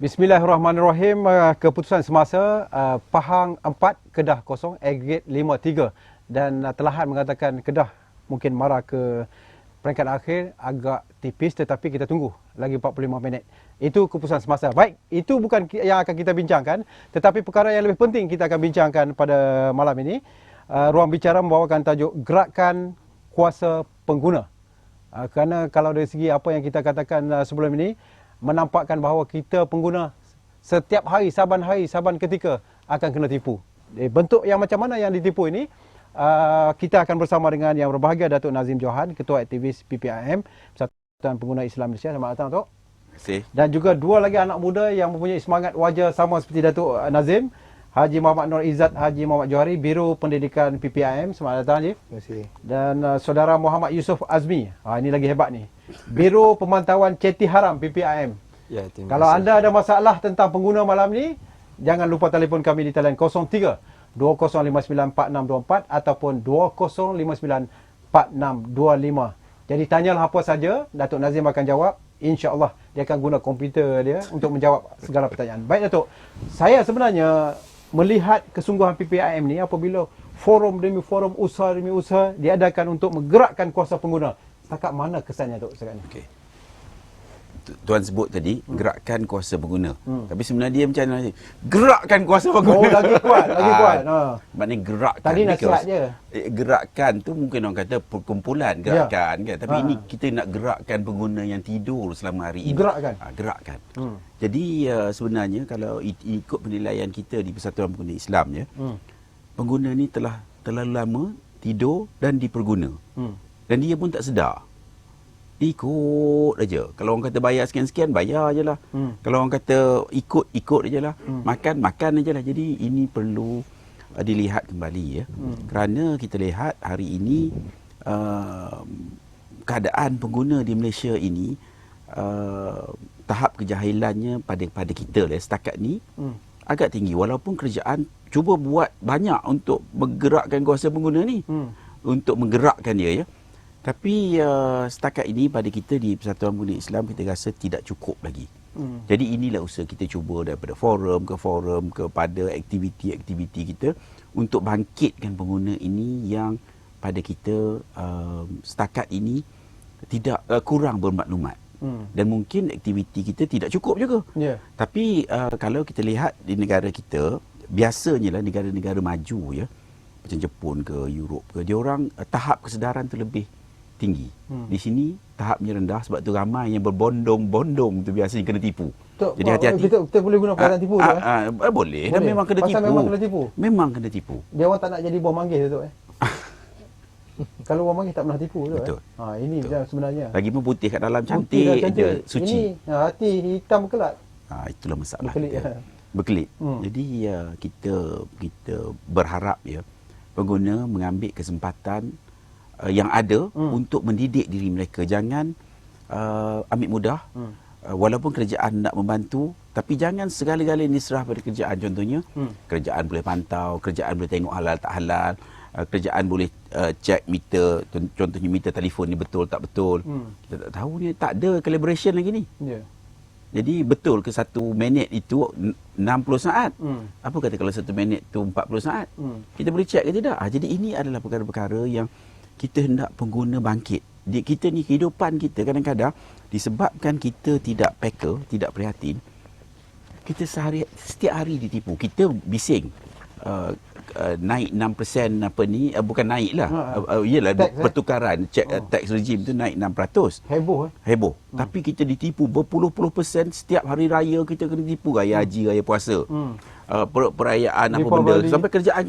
Bismillahirrahmanirrahim. Keputusan semasa Pahang 4, Kedah 0, aggregate 5-3. Dan telahan mengatakan Kedah mungkin marah ke peringkat akhir agak tipis, tetapi kita tunggu lagi 45 minit. Itu keputusan semasa. Baik, itu bukan yang akan kita bincangkan, tetapi perkara yang lebih penting kita akan bincangkan pada malam ini. Ruang bicara membawakan tajuk Gerakan Kuasa Pengguna. Kerana kalau dari segi apa yang kita katakan sebelum ini, menampakkan bahawa kita pengguna setiap hari, saban ketika akan kena tipu. Bentuk yang macam mana yang ditipu ini, kita akan bersama dengan yang berbahagia Datuk Nazim Johan, Ketua Aktivis PPIM, Persatuan Pengguna Islam Malaysia. Selamat datang, Datuk. Terima kasih. Dan juga dua lagi anak muda yang mempunyai semangat wajah sama seperti Datuk Nazim, Haji Muhammad Nur Izzat, Haji Muhammad Johari, Biro Pendidikan PPIM. Selamat datang, Haji. Terima kasih. Dan Saudara Muhammad Yusof Azmi. Ini lagi hebat ni. Biro Pemantauan Ceti Haram PPIM. Ya, kalau anda ada masalah tentang pengguna malam ni, jangan lupa telefon kami di talian 03 2059 4624 ataupun 2059 4625. Jadi tanyalah apa saja, Datuk Nazim akan jawab. InsyaAllah dia akan guna komputer dia untuk menjawab segala pertanyaan. Baik, Datuk. Saya sebenarnya melihat kesungguhan PPIM ni apabila forum demi forum, usaha demi usaha diadakan untuk menggerakkan kuasa pengguna. Setakat mana kesannya, Datuk, sekarang ni? Okey. Tuan sebut tadi, gerakkan kuasa pengguna. Tapi sebenarnya dia macam mana? Gerakkan kuasa pengguna. Oh, lagi kuat, lagi kuat. Maknanya gerakkan. Tadi nasihat je. Gerakkan tu mungkin orang kata perkumpulan gerakan kan. Tapi ini kita nak gerakkan pengguna yang tidur selama hari ini. Gerakkan. Gerakkan. Jadi sebenarnya kalau ikut penilaian kita di Persatuan Pengguna Islam ya, pengguna ni telah terlalu lama tidur dan diperguna. Dan dia pun tak sedar. Ikut aja. Kalau orang kata bayar sekian-sekian, bayar je lah. Kalau orang kata ikut aje lah. Makan aje lah. Jadi ini perlu dilihat kembali ya. Kerana kita lihat hari ini keadaan pengguna di Malaysia ini, tahap kejahilannya pada kita lah setakat ni agak tinggi. Walaupun kerajaan cuba buat banyak untuk menggerakkan kuasa pengguna ni, untuk menggerakkan dia ya. Tapi setakat ini pada kita di Persatuan Pengguna Islam kita rasa tidak cukup lagi. Jadi inilah usaha kita cuba daripada forum kepada aktiviti-aktiviti kita untuk bangkitkan pengguna ini yang pada kita setakat ini tidak kurang bermaklumat. Dan mungkin aktiviti kita tidak cukup juga. Tapi kalau kita lihat di negara kita, biasanya lah negara-negara maju ya, macam Jepun ke Europe ke, dia orang tahap kesedaran tu lebih tinggi. Di sini tahapnya rendah, sebab tu ramai yang berbondong-bondong tu biasanya kena tipu. Jadi hati-hati. Kita boleh guna perkataan tipu tu boleh. Dan memang kena tipu. Memang kena tipu. Memang kena tipu. Dia orang tak nak jadi buah manggis tu Kalau buah manggis tak pernah tipu tu. Betul. Ini betul. Sebenarnya. Lagipun putih kat dalam cantik je, suci. Ini hati hitam kelat. Itulah masalah. Berkelit. Jadi kita berharap ya pengguna mengambil kesempatan yang ada untuk mendidik diri mereka. Jangan ambil mudah. Walaupun kerajaan nak membantu, tapi jangan segala-galanya diserah pada kerajaan. Contohnya, kerajaan boleh pantau, kerajaan boleh tengok halal tak halal, kerajaan boleh cek meter, contohnya meter telefon ni betul tak betul. Kita tak tahu ni, tak ada collaboration lagi ni. Jadi betul ke 1 minit itu 60 saat? Apa kata kalau 1 minit tu 40 saat? Kita boleh cek ke tidak? Jadi ini adalah perkara-perkara yang kita hendak pengguna bangkit. Kita ni, kehidupan kita kadang-kadang disebabkan kita tidak peka, tidak prihatin. Kita setiap hari ditipu. Kita bising. Naik 6% apa ni, bukan naik lah. Iyalah pertukaran, tax regime tu naik 6%. Heboh. Tapi kita ditipu berpuluh-puluh persen setiap hari raya. Kita kena tipu, raya haji, raya puasa. Perayaan apa benda, sampai kerjaan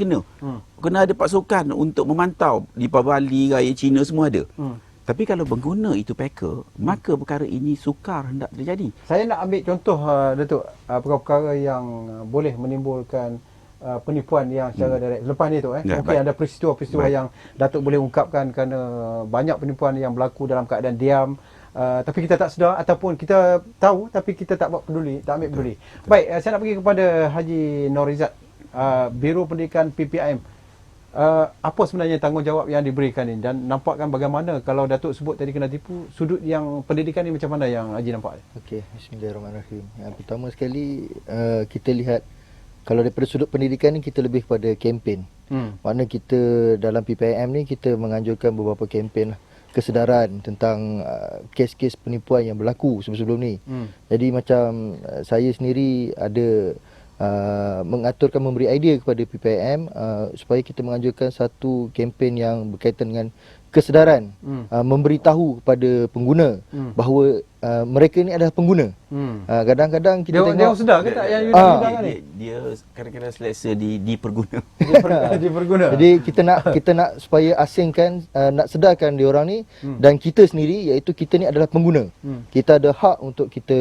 kena ada pasukan untuk memantau. Deepavali, raya Cina semua ada. Tapi kalau pengguna itu peka, maka perkara ini sukar hendak terjadi. Saya nak ambil contoh Datuk, perkara-perkara yang boleh menimbulkan penipuan yang secara direct. Lepas ni tu mungkin ada peristiwa-peristiwa yang Datuk boleh ungkapkan, kerana banyak penipuan yang berlaku dalam keadaan diam. tapi kita tak sedar, ataupun kita tahu tapi kita tak buat peduli, tak ambil peduli. Baik, saya nak pergi kepada Haji Norizat, Biro Pendidikan PPIM. Apa sebenarnya tanggungjawab yang diberikan ini, dan nampakkan bagaimana kalau Datuk sebut tadi kena tipu, sudut yang pendidikan ni macam mana yang Haji nampak? Okey, bismillahirrahmanirrahim. Yang pertama sekali, kita lihat kalau daripada sudut pendidikan ni kita lebih kepada kempen. Mana kita dalam PPIM ni kita menganjurkan beberapa kempen lah, kesedaran tentang kes-kes penipuan yang berlaku sebelum ni. Jadi macam saya sendiri ada mengaturkan, memberi idea kepada PPIM supaya kita menganjurkan satu kempen yang berkaitan dengan kesedaran, memberitahu kepada pengguna bahawa mereka ni adalah pengguna. Kadang-kadang kita tengok dia sedar ke tak yang you bilang ni? Dia kadang-kadang selesa diperguna. Diperguna. Jadi kita nak supaya asingkan, nak sedarkan dia orang ni dan kita sendiri, iaitu kita ni adalah pengguna. Kita ada hak untuk kita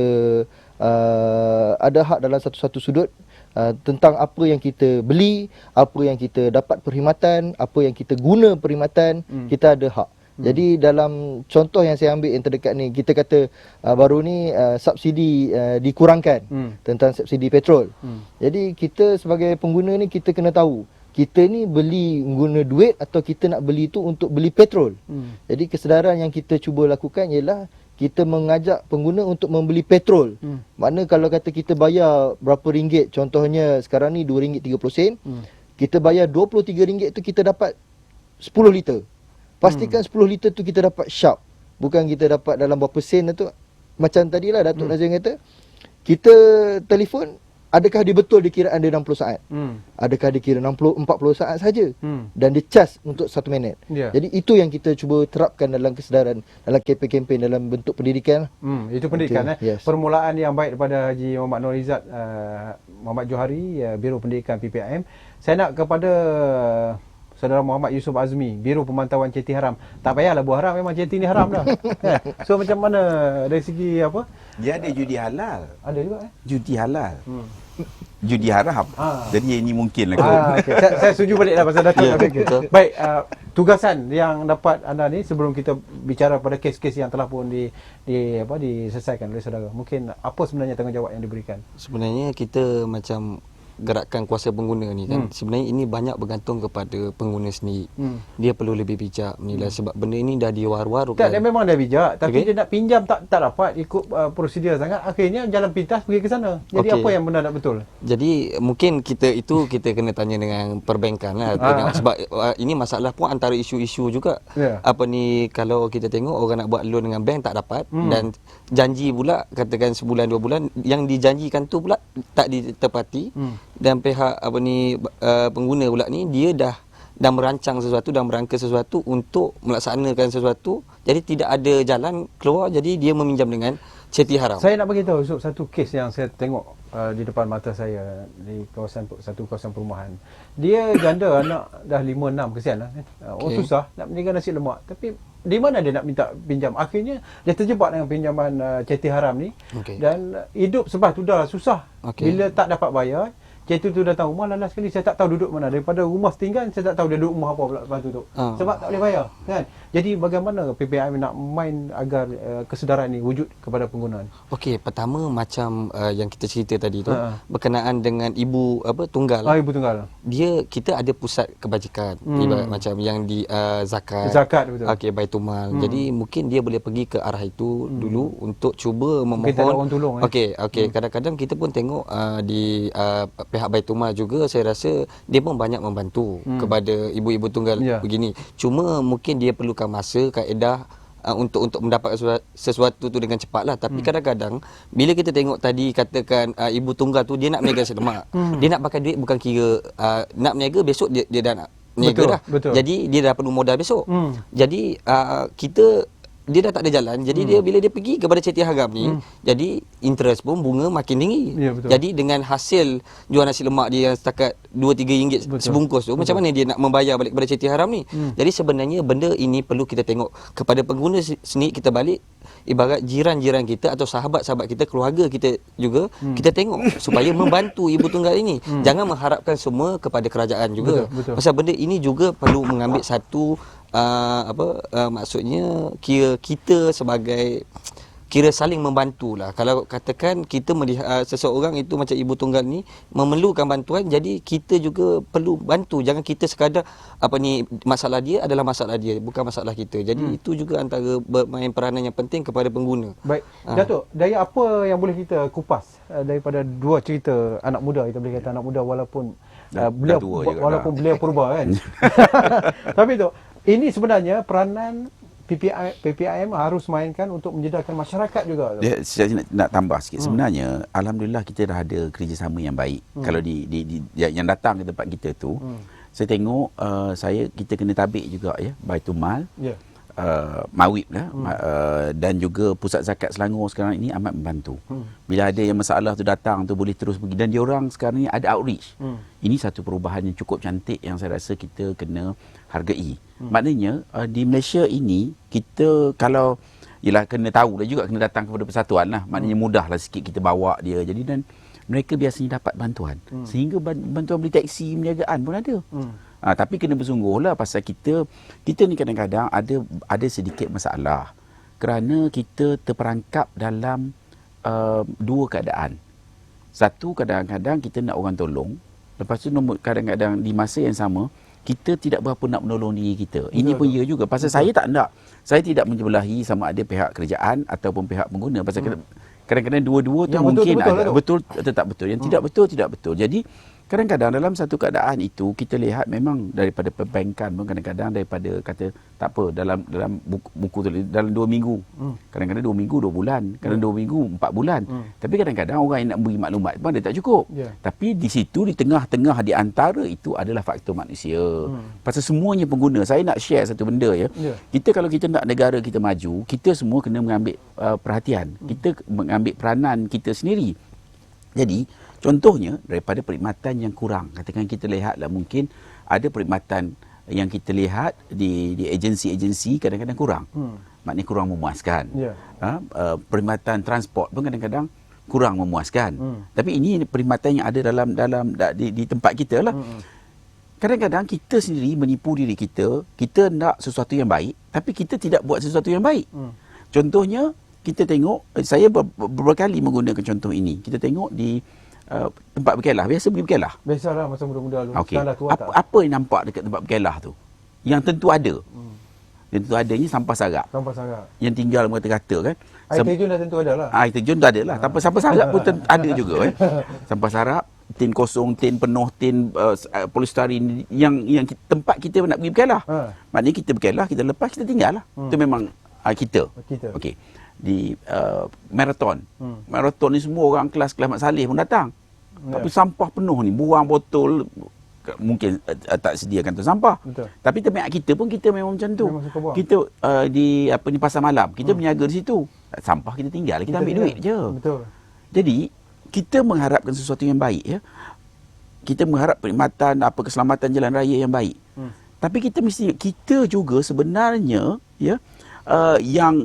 ada hak dalam satu-satu sudut tentang apa yang kita beli, apa yang kita dapat perkhidmatan, apa yang kita guna perkhidmatan, kita ada hak. Jadi dalam contoh yang saya ambil yang terdekat ni, kita kata baru ni subsidi dikurangkan tentang subsidi petrol. Jadi kita sebagai pengguna ni kita kena tahu kita ni beli guna duit atau kita nak beli tu untuk beli petrol. Jadi kesedaran yang kita cuba lakukan ialah kita mengajak pengguna untuk membeli petrol. Mana kalau kata kita bayar berapa ringgit, contohnya sekarang ni RM2.30, kita bayar RM23 tu kita dapat 10 liter. Pastikan 10 liter tu kita dapat sharp. Bukan kita dapat dalam berapa sen tu. Macam tadilah Datuk Nazim kata, kita telefon, adakah dia betul dia kiraan dia 60 saat? Adakah dia kira 40 saat saja? Dan dia charge untuk 1 minit. Jadi itu yang kita cuba terapkan dalam kesedaran, dalam kempen-kempen dalam bentuk pendidikan. Itu pendidikan. Yes. Permulaan yang baik daripada Haji Muhammad Norizat, Muhammad Johari, Biro Pendidikan PPIM. Saya nak kepada Saudara Muhammad Yusuf Azmi, Biro Pemantauan Ceti Haram. Tak payahlah buat haram, memang ceti ni haram dah. So macam mana dari segi apa? Dia ada judi halal. Ada juga Judi halal. Judi haram. Jadi ini mungkin lah. Okay. Saya setuju baliklah pasal Datuk. Ya, betul. Baik, tugasan yang dapat anda ni sebelum kita bicara pada kes-kes yang telah pun diselesaikan oleh saudara. Mungkin apa sebenarnya tanggungjawab yang diberikan? Sebenarnya kita macam gerakan kuasa pengguna ni kan, sebenarnya ini banyak bergantung kepada pengguna sendiri. Dia perlu lebih bijak menilai sebab benda ini dah diwar-warkan. Tak, dia memang dah bijak, tapi dia nak pinjam tak dapat ikut prosedur sangat. Akhirnya jalan pintas pergi ke sana. Jadi apa yang benar tak betul? Jadi mungkin kita kena tanya dengan perbankan lah. Tengok, sebab ini masalah pun antara isu-isu juga. Apa ni, kalau kita tengok orang nak buat loan dengan bank tak dapat, dan janji pula katakan sebulan 2 bulan, yang dijanjikan tu pula tak ditepati. Dan pihak pengguna pula ni dia dah merancang sesuatu, dah merangka sesuatu untuk melaksanakan sesuatu, jadi tidak ada jalan keluar, jadi dia meminjam dengan ceti haram. Saya nak bagi tahu satu kes yang saya tengok di depan mata saya di satu kawasan perumahan. Dia janda anak dah 5-6, kesian lah. Susah nak menjaga nasi lemak, tapi di mana dia nak minta pinjam? Akhirnya dia terjebak dengan pinjaman ceti haram ni. Dan hidup sebab tu dah susah. Bila tak dapat bayar, ceti tu datang rumah, lalas sekali saya tak tahu duduk mana. Daripada rumah setinggan, saya tak tahu dia duduk rumah apa pula lepas tu. Sebab tak boleh bayar, kan? Jadi bagaimana PPIM nak main agar kesedaran ni wujud kepada pengguna? Okey, pertama macam yang kita cerita tadi tu, berkenaan dengan ibu tunggal. Ibu tunggal. Kita ada pusat kebajikan, ibarat macam yang di zakat. Zakat, betul. Okey, Baitul Mal. Jadi mungkin dia boleh pergi ke arah itu dulu untuk cuba memohon. Kita ada orang tolong. Okey. Kadang-kadang kita pun tengok di pihak Baitul Mal juga, saya rasa dia pun banyak membantu kepada ibu-ibu tunggal begini. Cuma mungkin dia perlukan masa, kaedah untuk mendapatkan sesuatu tu dengan cepat lah. Tapi kadang-kadang bila kita tengok tadi katakan ibu tunggal tu dia nak meniaga nasi lemak, dia nak pakai duit bukan kira nak meniaga, besok dia dah nak meniaga dah. Jadi dia dah perlu modal besok. Jadi dia dah tak ada jalan. Jadi dia bila dia pergi kepada ceti haram ni, jadi interest pun bunga makin tinggi. Jadi dengan hasil jual nasi lemak dia yang setakat 2-3 ringgit sebungkus tu, macam mana dia nak membayar balik kepada ceti haram ni? Jadi sebenarnya benda ini perlu kita tengok kepada pengguna sendiri. Kita balik ibarat jiran-jiran kita atau sahabat-sahabat kita, keluarga kita juga, kita tengok supaya membantu ibu tunggal ini. Jangan mengharapkan semua kepada kerajaan juga. Pasal benda ini juga perlu mengambil satu maksudnya kira kita sebagai kira saling membantulah. Kalau katakan kita melihat seseorang itu macam ibu tunggal ni memerlukan bantuan, jadi kita juga perlu bantu. Jangan kita sekadar masalah dia adalah masalah dia, bukan masalah kita. Jadi itu juga antara bermain peranan yang penting kepada pengguna. Baik, Datuk, dari apa yang boleh kita kupas daripada dua cerita anak muda, kita boleh kata anak muda walaupun beliau walaupun beliau purba kan. Tapi tu, ini sebenarnya peranan PPIM harus mainkan untuk menjedarkan masyarakat juga. Saya nak tambah sikit. Sebenarnya alhamdulillah kita dah ada kerjasama yang baik. Kalau yang datang ke tempat kita tu, saya tengok kita kena tabik juga ya, Baitul Mal. Yeah. Mawib lah, dan juga Pusat Zakat Selangor sekarang ini amat membantu. Bila ada yang masalah tu datang tu boleh terus pergi, dan diorang sekarang ni ada outreach. Ini satu perubahan yang cukup cantik yang saya rasa kita kena hargai. Maknanya di Malaysia ini kita kalau ialah kena tahu lah juga, kena datang kepada persatuan lah. Maknanya mudahlah sikit kita bawa dia. Jadi dan mereka biasanya dapat bantuan. Sehingga bantuan beli teksi, perniagaan pun ada. Tapi kena bersungguhlah pasal kita ni kadang-kadang ada sedikit masalah kerana kita terperangkap dalam dua keadaan. Satu, kadang-kadang kita nak orang tolong, lepas tu kadang-kadang di masa yang sama kita tidak berapa nak menolong diri kita. Ini pun ya juga. Pasal saya tak nak, saya tidak menyebelahi sama ada pihak kerajaan ataupun pihak pengguna. Pasal kadang-kadang dua-dua tu mungkin ada betul atau tak betul. Yang tidak betul, tidak betul. Jadi kadang-kadang dalam satu keadaan itu kita lihat memang daripada perbankan pun kadang-kadang daripada kata tak apa dalam buku tu dalam 2 minggu. Kadang-kadang 2 minggu 2 bulan, kadang 2 minggu 4 bulan. Tapi kadang-kadang orang yang nak beri maklumat pun dia tak cukup. Tapi di situ di tengah-tengah di antara itu adalah faktor manusia. Pasal semuanya pengguna. Saya nak share satu benda ya. Kita kalau kita nak negara kita maju, kita semua kena mengambil perhatian. Kita mengambil peranan kita sendiri. Jadi contohnya daripada perkhidmatan yang kurang, katakan kita lihatlah mungkin ada perkhidmatan yang kita lihat di agensi-agensi kadang-kadang kurang. Maknanya kurang memuaskan. Perkhidmatan transport pun kadang-kadang kurang memuaskan. Tapi ini perkhidmatan yang ada dalam di tempat kita lah. Kadang-kadang kita sendiri menipu diri kita, kita nak sesuatu yang baik tapi kita tidak buat sesuatu yang baik. Contohnya kita tengok, saya beberapa kali menggunakan contoh ini. Kita tengok di tempat berkelah. Biasa pergi berkelah. Biasalah masa muda-muda dulu. Okay. Apa yang nampak dekat tempat berkelah tu? Yang tentu ada. Yang tentu adanya sampah sarap. Sampah sarap. Yang tinggal merata-rata kan. Air terjun dah tentu ada lah. Air terjun dah ada lah. Tanpa sampah sarap pun ada juga kan. Sampah sarap, tin kosong, tin penuh, tin polystyrene yang tempat kita nak pergi berkelah. Maknanya kita berkelah, kita lepas, kita tinggal lah. Itu memang kita. Okey. Di maraton. Maraton ni semua orang kelas-kelas Mat Saleh pun datang. Tapi sampah penuh ni, buang botol, mungkin tak sediakan tu sampah. Betul. Tapi tempat kita pun kita memang macam tu. Kita di pasar malam, kita berniaga di situ. Sampah kita tinggal, kita ambil duit je. Betul. Jadi kita mengharapkan sesuatu yang baik ya. Kita mengharap perkhidmatan keselamatan jalan raya yang baik. Tapi kita juga sebenarnya ya yang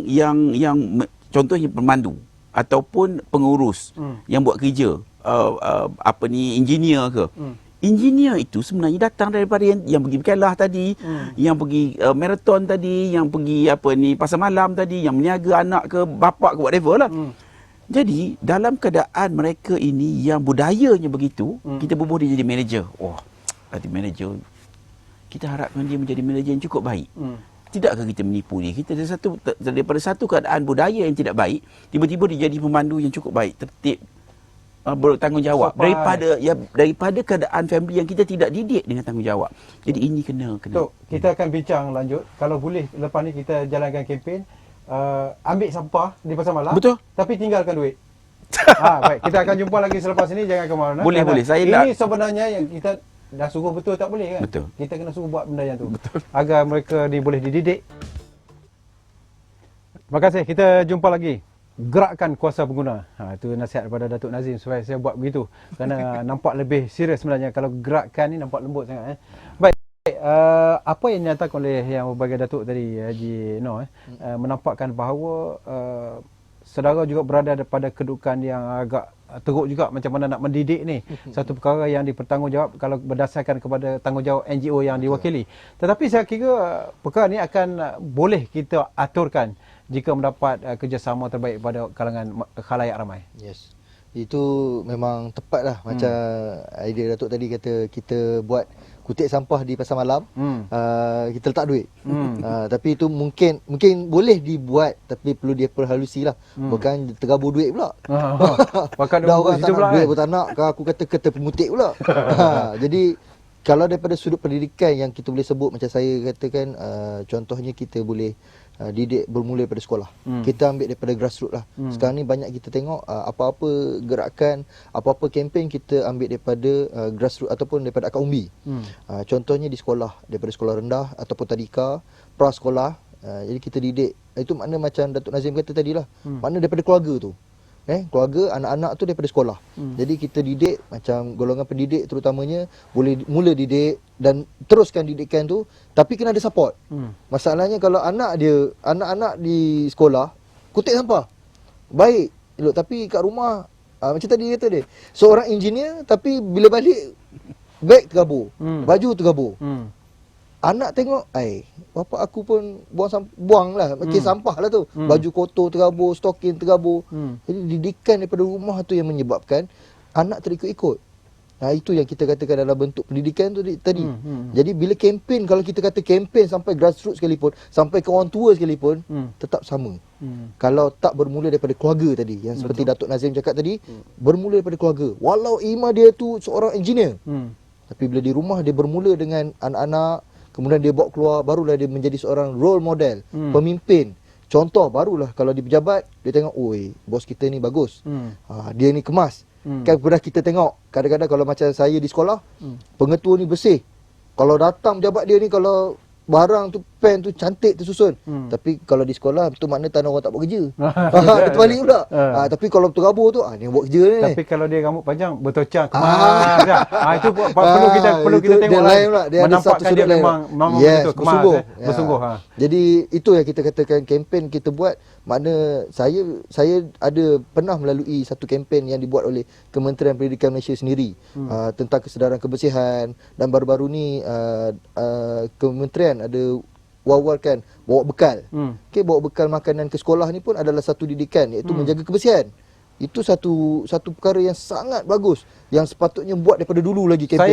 contohnya pemandu ataupun pengurus yang buat kerja engineer ke. Engineer itu sebenarnya datang daripada yang pergi berkelah tadi, yang pergi maraton tadi, yang pergi pasar malam tadi, yang meniaga anak ke bapak ke whatever lah. Jadi dalam keadaan mereka ini yang budayanya begitu, kita bubuh dia jadi manager. Nanti manager kita harapkan dia menjadi manager yang cukup baik. Tidakkah kita menipu dia? Kita daripada satu keadaan budaya yang tidak baik, tiba-tiba dia jadi pemandu yang cukup baik, tertib, bertanggungjawab. Daripada keadaan family yang kita tidak didik dengan tanggungjawab. Jadi ini kena. Kita akan bincang lanjut. Kalau boleh lepas ni kita jalankan kempen ambil sampah di pasar malam. Betul. Tapi tinggalkan duit. Baik, kita akan jumpa lagi selepas ini. Jangan ke mana-mana. Boleh. Ini sebenarnya yang kita dah suruh betul tak boleh kan? Betul. Kita kena suruh buat benda yang tu. Betul. Agar mereka boleh dididik. Terima kasih. Kita jumpa lagi. Gerakkan kuasa pengguna. Itu nasihat daripada Datuk Nazim supaya saya buat begitu. Kerana nampak lebih serius sebenarnya. Kalau gerakkan ni nampak lembut sangat. Baik. Apa yang dinyatakan oleh yang berbagai Datuk tadi, Haji Noh, menampakkan bahawa saudara juga berada pada kedudukan yang agak teruk juga macam mana nak mendidik ni. Satu perkara yang dipertanggungjawab kalau berdasarkan kepada tanggungjawab NGO yang diwakili. Tetapi saya kira perkara ni akan boleh kita aturkan jika mendapat kerjasama terbaik pada kalangan khalayak ramai. Yes. Itu memang tepat lah. Macam idea Datuk tadi kata kita buat kutip sampah di pasar malam, kita letak duit. Tapi itu mungkin boleh dibuat, tapi perlu dia perhalusi lah. Bukan tergabur duit pula. Pakat Dah orang tak nak pula duit pun tak nak, aku kata kata pemutik pula. Jadi kalau daripada sudut pendidikan yang kita boleh sebut, macam saya katakan, contohnya kita boleh didik bermula daripada sekolah. Kita ambil daripada grassroots lah. Sekarang ni banyak kita tengok apa-apa gerakan, apa-apa kempen kita ambil daripada grassroots ataupun daripada akar umbi. Contohnya di sekolah, daripada sekolah rendah ataupun tadika, prasekolah. Jadi kita didik. Itu makna macam Datuk Nazim kata tadi lah. Makna daripada keluarga tu. Keluarga, anak-anak tu daripada sekolah. Jadi kita didik, macam golongan pendidik terutamanya, boleh mula didik dan teruskan didikan tu, tapi kena ada support. Masalahnya kalau anak-anak di sekolah kutip sampah, baik elok, tapi kat rumah macam tadi kata dia, seorang engineer tapi bila balik beg tergabur, baju tergabur. Anak tengok, bapak aku pun buang lah, macam sampah lah tu. Baju kotor tergabur, stokin tergabur. Jadi didikan daripada rumah tu yang menyebabkan anak terikut-ikut. Itu yang kita katakan dalam bentuk pendidikan tu tadi. Jadi bila kempen, kalau kita kata kempen sampai grassroots sekalipun, sampai ke orang tua sekalipun, tetap sama. Kalau tak bermula daripada keluarga tadi, yang seperti Datuk Nazim cakap tadi, bermula daripada keluarga. Walau imam dia tu seorang engineer, tapi bila di rumah dia bermula dengan anak-anak, kemudian dia bawa keluar, barulah dia menjadi seorang role model, pemimpin. Contoh, barulah kalau di pejabat, dia tengok, oi, bos kita ni bagus. Dia ni kemas. Kan pernah kita tengok, kadang-kadang kalau macam saya di sekolah, pengetua ni bersih. Kalau datang pejabat dia ni, kalau barang tu, pen tu cantik tersusun. Tapi kalau di sekolah, itu makna tanah orang tak buat kerja. Dia terbalik pula. Tapi kalau tergabur tu, ni yang buat kerja ni. Tapi kalau dia rambut panjang, bertocang, kemas. Itu perlu kita tengok lah. Dia menampakkan dia memang betul, kemas, bersungguh. Jadi itu yang kita katakan kempen kita buat. Makna saya ada pernah melalui satu kempen yang dibuat oleh Kementerian Pendidikan Malaysia sendiri, tentang kesedaran kebersihan, dan baru-baru ni kementerian ada wawarkan bawa bekal. Bawa bekal makanan ke sekolah ni pun adalah satu didikan, iaitu menjaga kebersihan. Itu satu perkara yang sangat bagus, yang sepatutnya buat daripada dulu lagi kempen.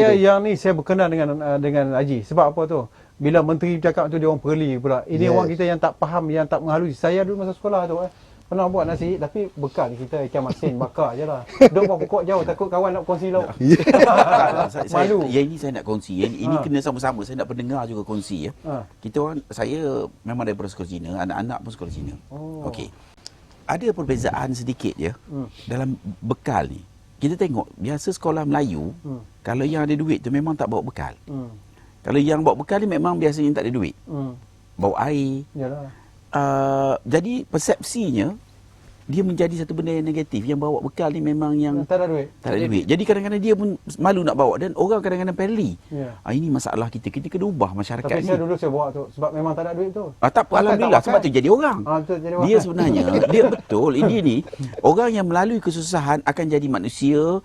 Saya berkenan dengan Haji. Sebab apa tu? Bila menteri bercakap tu, dia orang perli pula. Ini orang kita yang tak faham, yang tak menghalui. Saya dulu masa sekolah tu pernah buat nasi, tapi bekal kita ikan masin bakar je lah. Duk buat pokok jauh, takut kawan nak kongsi lauk. Malu. Yang ini saya nak kongsi. Ini kena sama-sama. Saya nak pendengar juga kongsi. Kita orang, saya memang daripada sekolah Cina, anak-anak pun sekolah Cina. Okey. Ada perbezaan sedikit je dalam bekal ni. Kita tengok, biasa sekolah Melayu, kalau yang ada duit tu memang tak bawa bekal. Kalau yang bawa bekal ni memang biasanya tak ada duit. Bawa air. Yalah. Jadi persepsinya, dia menjadi satu benda yang negatif. Yang bawa bekal ni memang yang tak ada duit. Tak ada duit. Jadi kadang-kadang dia pun malu nak bawa. Dan orang kadang-kadang perli. Ini masalah kita. Kita kena ubah masyarakat ni. Tapi saya dulu saya bawa tu sebab memang tak ada duit tu. Tak apa, alhamdulillah. Sebab tu jadi orang. Betul, jadi orang. Dia sebenarnya, dia betul. Dia ni, orang yang melalui kesusahan akan jadi manusia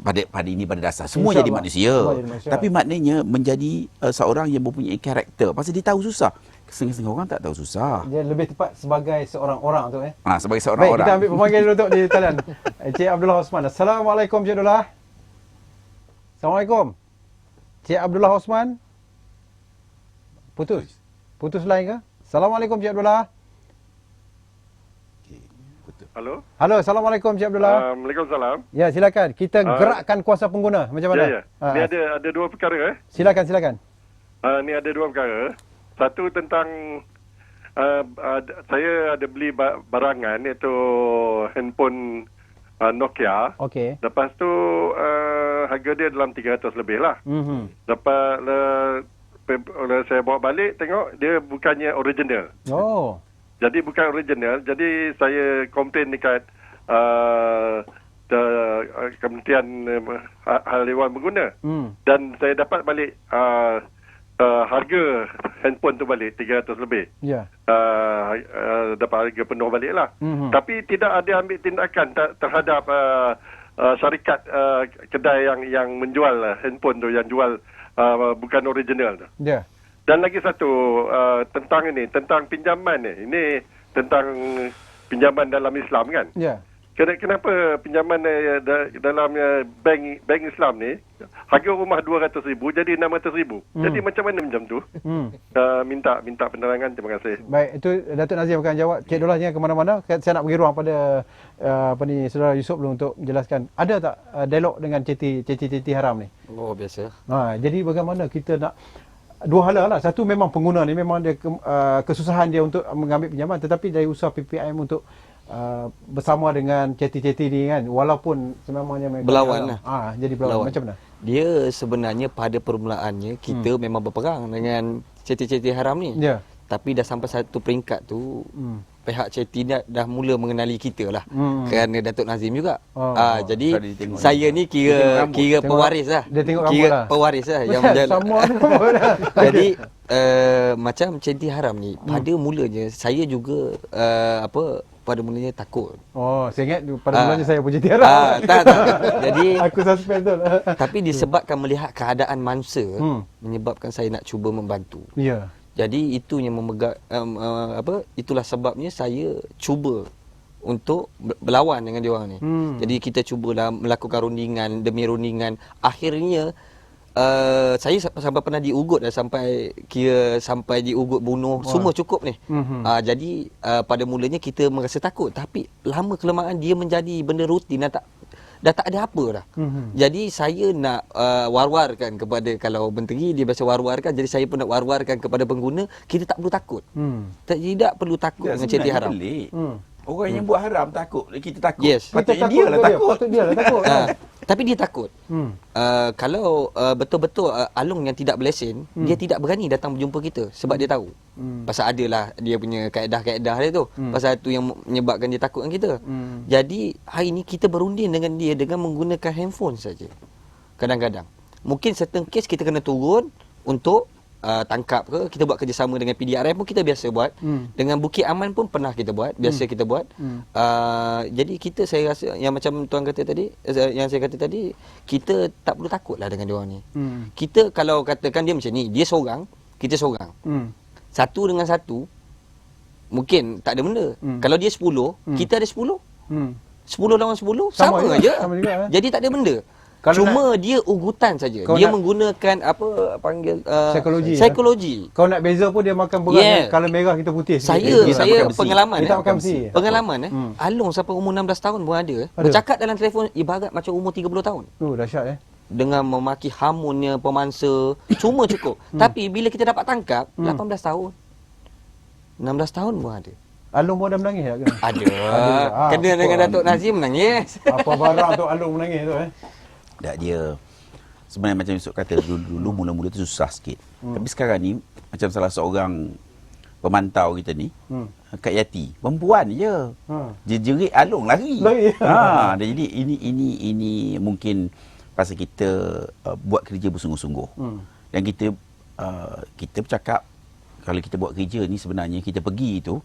pada dasar. Semua jadi manusia. Tapi maknanya menjadi seorang yang mempunyai karakter. Pasal dia tahu susah. Setengah-setengah orang tak tahu susah. Dia lebih tepat sebagai seorang orang tu. Sebagai seorang Baik, orang. kita ambil pemanggil dulu di talian. Cik Abdullah Osman. Assalamualaikum Cik Abdullah. Assalamualaikum. Cik Abdullah Osman. Putus line ke? Assalamualaikum Cik Abdullah. Halo. Halo, Assalamualaikum Cik Abdullah. Waalaikumsalam. Ya, silakan. Kita gerakkan kuasa pengguna. Macam mana? Ni ada dua perkara. Silakan. Ni ada dua perkara. Satu tentang saya ada beli barangan, iaitu handphone Nokia. Okey. Lepas tu harga dia dalam 300 lebih lah. Lepas saya bawa balik, tengok dia bukannya original. Jadi bukan original. Jadi saya komplain dekat Kementerian Hal Ehwal Pengguna. Dan saya dapat balik harga handphone tu balik 300 lebih. Dapat harga penuh balik lah. Tapi tidak ada ambil tindakan terhadap syarikat kedai yang menjual handphone tu, yang jual bukan original tu. Dan lagi satu tentang pinjaman ni. Ini tentang pinjaman dalam Islam kan. Ya. Kenapa pinjaman dalam bank Islam ni harga rumah 200,000 jadi 600,000. Jadi macam mana macam tu? Minta penerangan, terima kasih. Baik, itu Datuk Nazim akan jawab. Cik Dollah jangan ke mana-mana. Saya nak bagi ruang pada Saudara Yusof dulu untuk menjelaskan. Ada tak dialog dengan ceti haram ni? Oh, biasa. Jadi bagaimana kita nak dua hala lah. Satu memang pengguna ni memang dia kesusahan dia untuk mengambil pinjaman, tetapi dari usaha PPIM untuk bersama dengan ceti-ceti ni kan, walaupun sememangnya mereka berlawan lah. Jadi berlawan. Macam mana? Dia sebenarnya pada permulaannya kita memang berperang dengan ceti-ceti haram ni. Ya. Tapi dah sampai satu peringkat tu pihak ceti dah mula mengenali kita lah. Kerana Datuk Nazim juga. Jadi saya ni kira pewaris lah. Dia tengok kira lah. Pewaris lah yang sama Jadi macam ceti haram ni pada mulanya saya juga pada mulanya takut. Saya ingat pada mulanya saya pun ceti haram. Tak. Jadi aku suspend tu. Tapi disebabkan melihat keadaan mangsa menyebabkan saya nak cuba membantu. Ya. Jadi itu yang itulah sebabnya saya cuba untuk berlawan dengan diorang ni. Jadi kita cubalah melakukan rundingan demi rundingan. Akhirnya saya sampai pernah diugut dah, sampai diugut bunuh. Semua cukup ni. Jadi pada mulanya kita merasa takut, tapi lama kelamaan dia menjadi benda rutin dah tak ada apa dah. Jadi saya nak war-warkan kepada, kalau menteri dia biasa war-warkan, jadi saya pun nak war-warkan kepada pengguna, kita tak perlu takut. Tidak perlu takut dengan ceti haram. Orang yang buat haram takut, kita takut. Yes. Patutnya dia lah takut. Tapi dia takut. Kalau betul-betul alung yang tidak berlesen, dia tidak berani datang berjumpa kita sebab dia tahu. Pasal adalah dia punya kaedah-kaedah dia tu. Pasal tu yang menyebabkan dia takut dengan kita. Jadi hari ni kita berunding dengan dia dengan menggunakan handphone saja. Kadang-kadang mungkin certain case kita kena turun untuk tangkap ke, kita buat kerjasama dengan PDRM pun kita biasa buat. Dengan Bukit Aman pun pernah kita buat, biasa kita buat. Jadi kita, saya rasa yang macam tuan kata tadi, yang saya kata tadi, kita tak perlu takutlah dengan dia orang ni. Kita kalau katakan dia macam ni, dia seorang, kita seorang. Satu dengan satu mungkin tak ada benda. Kalau dia 10, kita ada 10. 10 lawan 10 sama aja. Sama juga, Jadi tak ada benda. Kalau cuma dia ugutan saja. Dia menggunakan psikologi. Kau nak beza pun dia makan beras kalau merah kita putih. Saya pengalaman kita makan besi. Pengalaman Along sampai umur 16 tahun pun ada. Bercakap dalam telefon ibarat macam umur 30 tahun. Dahsyat Dengan memaki hamunnya pemangsa, cuma cukup. Tapi bila kita dapat tangkap 18 tahun. 16 tahun pun ada. Alung pun ada menangis tak? Ada. Kena dengan Datuk Nazim menangis. Apa barang tu Alung menangis tu Tak, dia sebenarnya macam Yusuf kata, dulu mula-mula tu susah sikit. Tapi sekarang ni macam salah seorang pemantau kita ni, Kak Yati, perempuan je. Dia jerit Alung lari. Jadi ini mungkin pasal kita buat kerja bersungguh-sungguh. Dan kita bercakap, kalau kita buat kerja ni sebenarnya kita pergi tu,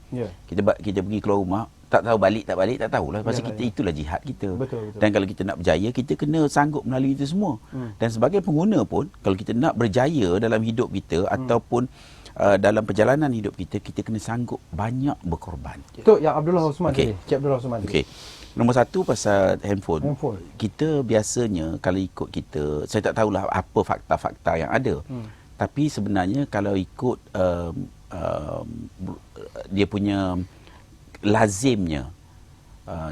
kita pergi keluar rumah, tak tahu balik tak tahulah. Pasal kita itulah jihad kita. Betul. Dan kalau kita nak berjaya, kita kena sanggup melalui itu semua. Dan sebagai pengguna pun, kalau kita nak berjaya dalam hidup kita ataupun dalam perjalanan hidup kita, kita kena sanggup banyak berkorban. Tu yang Abdullah Osman tadi. Cik Abdullah Osman. Okey. Nombor satu pasal handphone. Kita biasanya kalau ikut kita, saya tak tahulah apa fakta-fakta yang ada. Tapi sebenarnya kalau ikut dia punya lazimnya,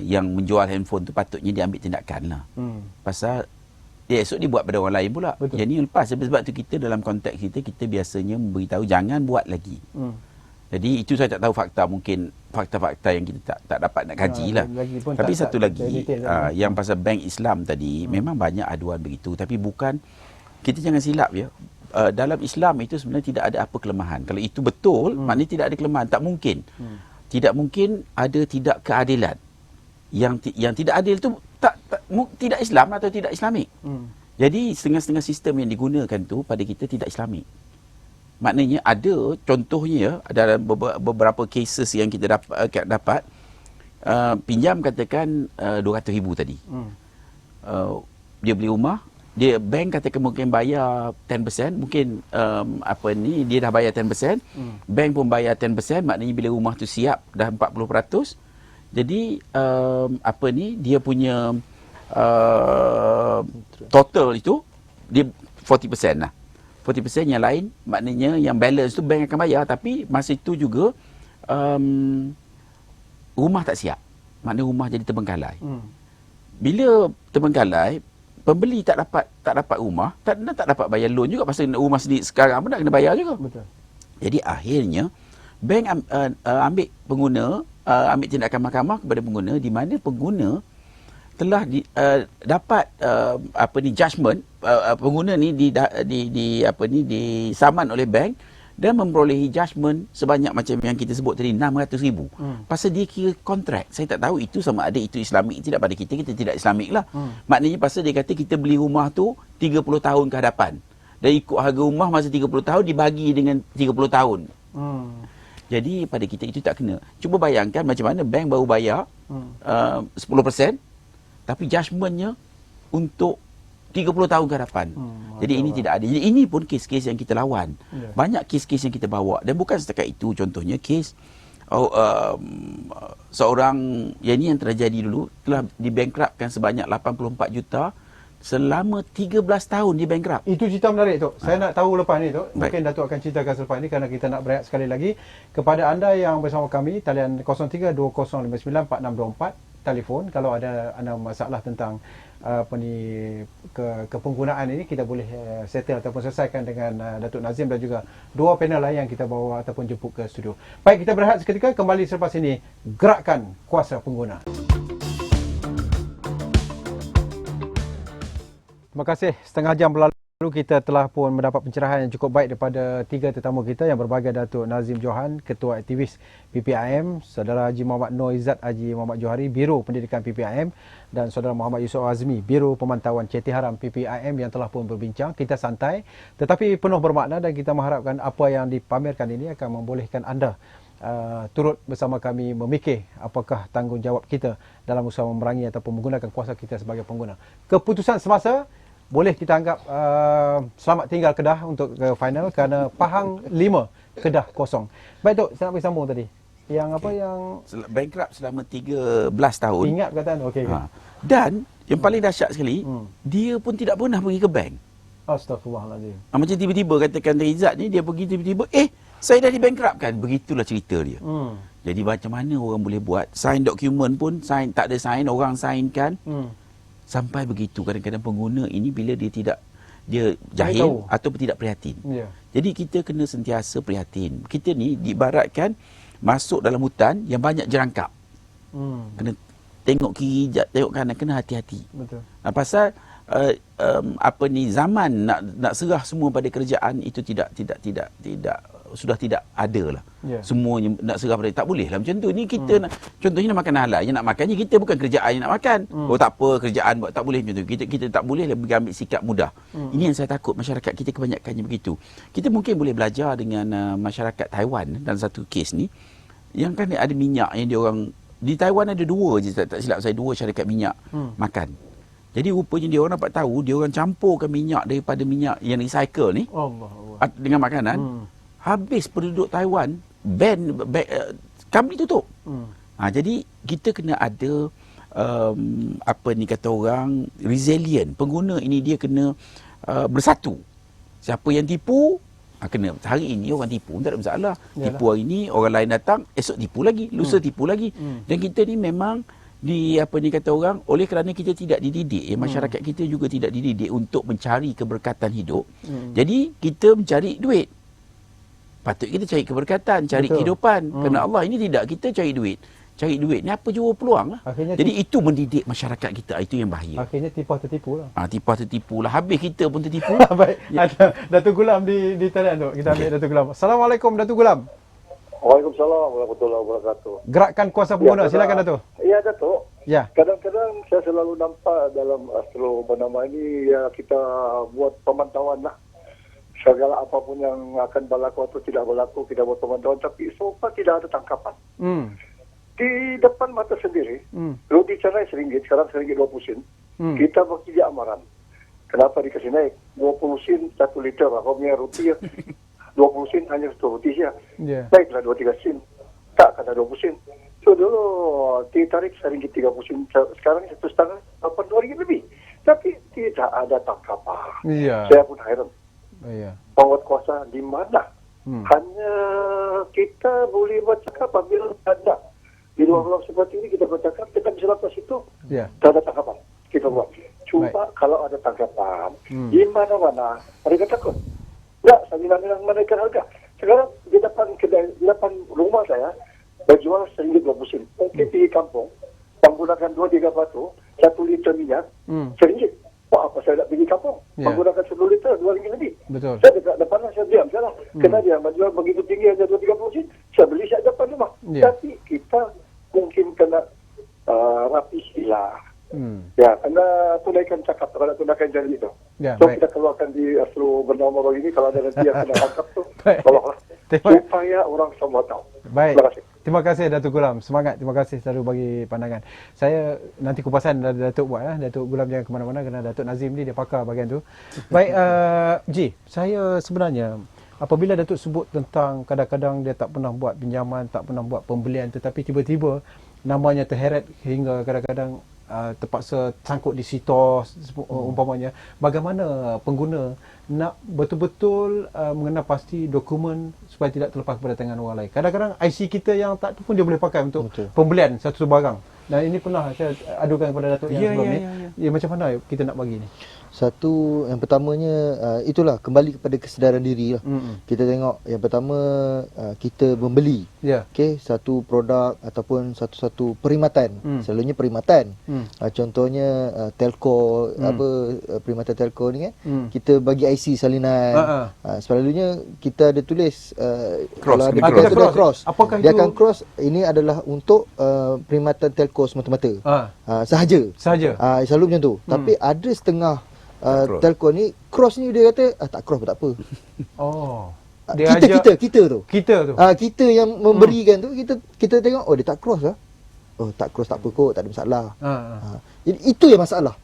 yang menjual handphone tu patutnya dia ambil tindakan lah. Pasal esok dia buat pada orang lain pula. Yang ni lepas. Sebab tu kita dalam konteks kita biasanya memberitahu jangan buat lagi. Jadi itu saya tak tahu fakta, mungkin fakta-fakta yang kita tak dapat nak kaji lah. Tapi satu lagi yang pasal bank Islam tadi, memang banyak aduan begitu. Tapi bukan, kita jangan silap ya. Dalam Islam itu sebenarnya tidak ada apa kelemahan. Kalau itu betul, maknanya tidak ada kelemahan. Tak mungkin. Tidak mungkin ada tidak keadilan. Yang tidak adil itu tidak Islam atau tidak Islamik. Jadi setengah-setengah sistem yang digunakan tu pada kita tidak Islamik. Maknanya ada contohnya ada beberapa cases yang kita dapat pinjam katakan 200,000 tadi. Dia beli rumah dia bank katakan mungkin bayar 10%, mungkin dia dah bayar 10%, bank pun bayar 10%, maknanya bila rumah tu siap dah 40%. Jadi dia punya total itu dia 40% lah. 40% yang lain maknanya yang balance tu bank akan bayar, tapi masa itu juga rumah tak siap. Maknanya rumah jadi terbengkalai. Bila terbengkalai, pembeli tak dapat rumah, tak dapat bayar loan juga pasal rumah sendiri sekarang pun nak kena bayar juga. Betul. Jadi akhirnya bank ambil ambil tindakan mahkamah kepada pengguna, di mana pengguna telah dapat judgement, pengguna ni disaman oleh bank dan memperolehi judgement sebanyak macam yang kita sebut tadi 600,000. Pasal dia kira kontrak. Saya tak tahu itu sama ada itu Islamik tidak, pada kita tidak Islamik lah. Maknanya pasal dia kata kita beli rumah tu 30 tahun ke hadapan. Dan ikut harga rumah masa 30 tahun dibagi dengan 30 tahun. Jadi pada kita itu tak kena. Cuba bayangkan macam mana bank baru bayar 10%, tapi judgementnya untuk 30 tahun ke hadapan. Jadi ini tidak ada. Jadi ini pun kes-kes yang kita lawan. Banyak kes-kes yang kita bawa. Dan bukan setakat itu. Contohnya kes seorang yang ini yang terjadi dulu telah dibankruptkan sebanyak 84 juta selama 13 tahun dia bankrupt. Itu cerita menarik tu. Saya nak tahu lepas ni tu. Mungkin Datuk akan ceritakan selepas ni kerana kita nak berehat sekali lagi. Kepada anda yang bersama kami, talian 03-2059-4624, telefon. Kalau ada anda masalah tentang kepenggunaan ini, kita boleh settle ataupun selesaikan dengan Datuk Nazim dan juga dua panel lain yang kita bawa ataupun jemput ke studio. Baik, kita berehat seketika, kembali selepas ini. Gerakan Kuasa Pengguna. Terima kasih. Setengah jam berlalu kita telah pun mendapat pencerahan yang cukup baik daripada tiga tetamu kita yang berbahagia, Datuk Nazim Johan, Ketua Aktivis PPIM, Saudara Haji Muhammad Noor Izzat Haji Muhammad Johari, Biro Pendidikan PPIM, dan Saudara Muhammad Yusof Azmi, Biro Pemantauan Ceti Haram PPIM yang telah pun berbincang. Kita santai tetapi penuh bermakna dan kita mengharapkan apa yang dipamerkan ini akan membolehkan anda turut bersama kami memikir apakah tanggungjawab kita dalam usaha memerangi ataupun menggunakan kuasa kita sebagai pengguna. Keputusan semasa boleh kita anggap selamat tinggal Kedah untuk ke final kerana Pahang 5, Kedah 0. Baik Tok, saya nak bagi sambung tadi. Yang apa yang bankrupt selama 13 tahun. Ingat perkataan tu. Okey. Dan yang paling dahsyat sekali, dia pun tidak pernah pergi ke bank. Astagfirullahalazim. Macam tiba-tiba katakan Izzat ni, dia pergi tiba-tiba, saya dah dibankruptkan. Begitulah cerita dia. Jadi macam mana orang boleh buat? Sign dokumen pun, tak ada sign, orang signkan. Sampai begitu. Kadang-kadang pengguna ini bila dia jahil ataupun tidak prihatin. Jadi kita kena sentiasa prihatin. Kita ni diibaratkan masuk dalam hutan yang banyak jerangkap. Kena tengok kiri, tengok kanan, kena hati-hati. Betul. Pasal zaman nak serah semua pada kerajaan itu sudah tidak ada lah. Semuanya nak serah pada, tak boleh lah macam tu. Ni kita nak, contohnya nak makan halal, yang nak makannya kita, bukan kerajaan yang nak makan. Tak apa, kerajaan buat, tak boleh macam tu. Kita tak boleh lah ambil sikap mudah. Ini yang saya takut, masyarakat kita kebanyakannya begitu. Kita mungkin boleh belajar dengan masyarakat Taiwan dalam satu kes ni, yang kan ada minyak yang dia orang di Taiwan ada dua je, tak silap saya, dua syarikat minyak makan. Jadi rupanya dia orang dapat tahu, dia orang campurkan minyak daripada minyak yang recycle ni dengan makanan. Habis penduduk Taiwan company tutup. Jadi kita kena ada kata orang resilient. Pengguna ini dia kena bersatu. Siapa yang tipu kena, hari ini orang tipu, tak ada masalah. Yalah. Tipu hari ini, orang lain datang, esok tipu lagi, lusa tipu lagi. Dan kita ni memang kata orang, oleh kerana kita tidak dididik, masyarakat kita juga tidak dididik untuk mencari keberkatan hidup. Jadi kita mencari duit. Patut kita cari keberkatan, cari kehidupan. Kerana Allah ini tidak, kita cari duit. Cari duit ni apa jua peluang lah. Jadi itu mendidik masyarakat kita, itu yang bahaya. Akhirnya tipah tertipu lah. Tipah tertipu lah. Habis kita pun tertipu. Baik, ada Datuk Gulam di talian tu. Kita ambil Datuk Gulam. Assalamualaikum Datuk Gulam. Waalaikumsalam warahmatullahi wabarakatuh. Gerakan Kuasa Pengguna, silakan Datuk. Ya Datuk. Ya. Kadang-kadang saya selalu nampak dalam Astro Bernama ini, kita buat pemantauan lah. Segala apapun yang akan berlaku atau tidak berlaku, kita buat pemantauan, tapi so far tidak ada tangkapan. Di depan mata sendiri, rudi cerai RM1, sekarang RM1.20. Kita bagi dia amaran. Kenapa dikasih naik? 20 sen 1 liter lah. Kau punya roti ya. 20 sen hanya 1 roti saja. Ya. Naiklah 2-3 sen. Tak kata 20 sen. So dulu ditarik RM1.30 sen. Sekarang RM1.5, RM82 lebih. Tapi tidak ada tangkapan. Ya. Saya pun heran. Ya. Penguat kuasa di mana? Hanya kita boleh bercakap apabila ada. Di ruang-ruang seperti ini kita bercakap, kita bisa lepas itu. Ya. Tak ada tangkapan. Kita buat. Cuma kalau ada tangkapan, di mana-mana mereka takut. Tak, sambil menaikkan harga. Sekarang di depan kedai, di depan rumah saya, berjual RM1.20 sen. Mungkin di kampung, menggunakan 2-3 batu, 1 liter minyak, RM1. Wah, apa saya nak pergi kampung? Menggunakan 10 liter, RM2 lebih. Betul. Saya dekat depan saya diam salah. Kena dia menjual begitu tinggi hanya 2-30 sen. Saya beli saya depan rumah. Tapi kita mungkin kena rapihilah. Ya, kena tunaikan cakap, kena tunaikan janji itu. Ya, So baik. kita keluarkan di Astro Bernama ini, kalau ada nanti yang kena tangkap tu, Baik. tolonglah. Terima- Supaya orang semua tahu. Baik. Terima kasih. Terima kasih Datuk Gulam. Semangat. Terima kasih selalu bagi pandangan. Saya nanti kupasan Datuk buat ya. Datuk Gulam jangan ke mana-mana kerana Datuk Nazim ni dia pakar bahagian tu. Baik, Ji, saya sebenarnya apabila Datuk sebut tentang kadang-kadang dia tak pernah buat pinjaman, tak pernah buat pembelian, tetapi tiba-tiba namanya terheret hingga kadang-kadang terpaksa sangkut di sitos umpamanya, bagaimana pengguna nak betul-betul mengenal pasti dokumen supaya tidak terlepas kepada tangan orang lain. Kadang-kadang IC kita yang tak tu pun dia boleh pakai untuk pembelian satu barang. Dan ini pernah saya adukan kepada Datuk yang sebelum ni. Ya, macam mana kita nak bagi ni? Satu, yang pertamanya itulah kembali kepada kesedaran diri lah. Kita tengok yang pertama kita membeli satu produk ataupun satu perkhidmatan. Selalunya perkhidmatan. Contohnya telco perkhidmatan telco ni kan. Kita bagi IC salinan. Selalunya kita ada tulis kalau ada kedai cross. Apakah dia itu? akan cross, ini adalah untuk perkhidmatan telco semata-mata. Sahaja. Selalu macam tu. Tapi ada setengah telco ni cross ni dia kata tak cross pun tak apa. Oh. Kita tu. Kita yang memberikan tu, kita tengok dia tak cross lah. Oh, tak cross tak apa kot, tak ada masalah. Jadi itu yang masalah.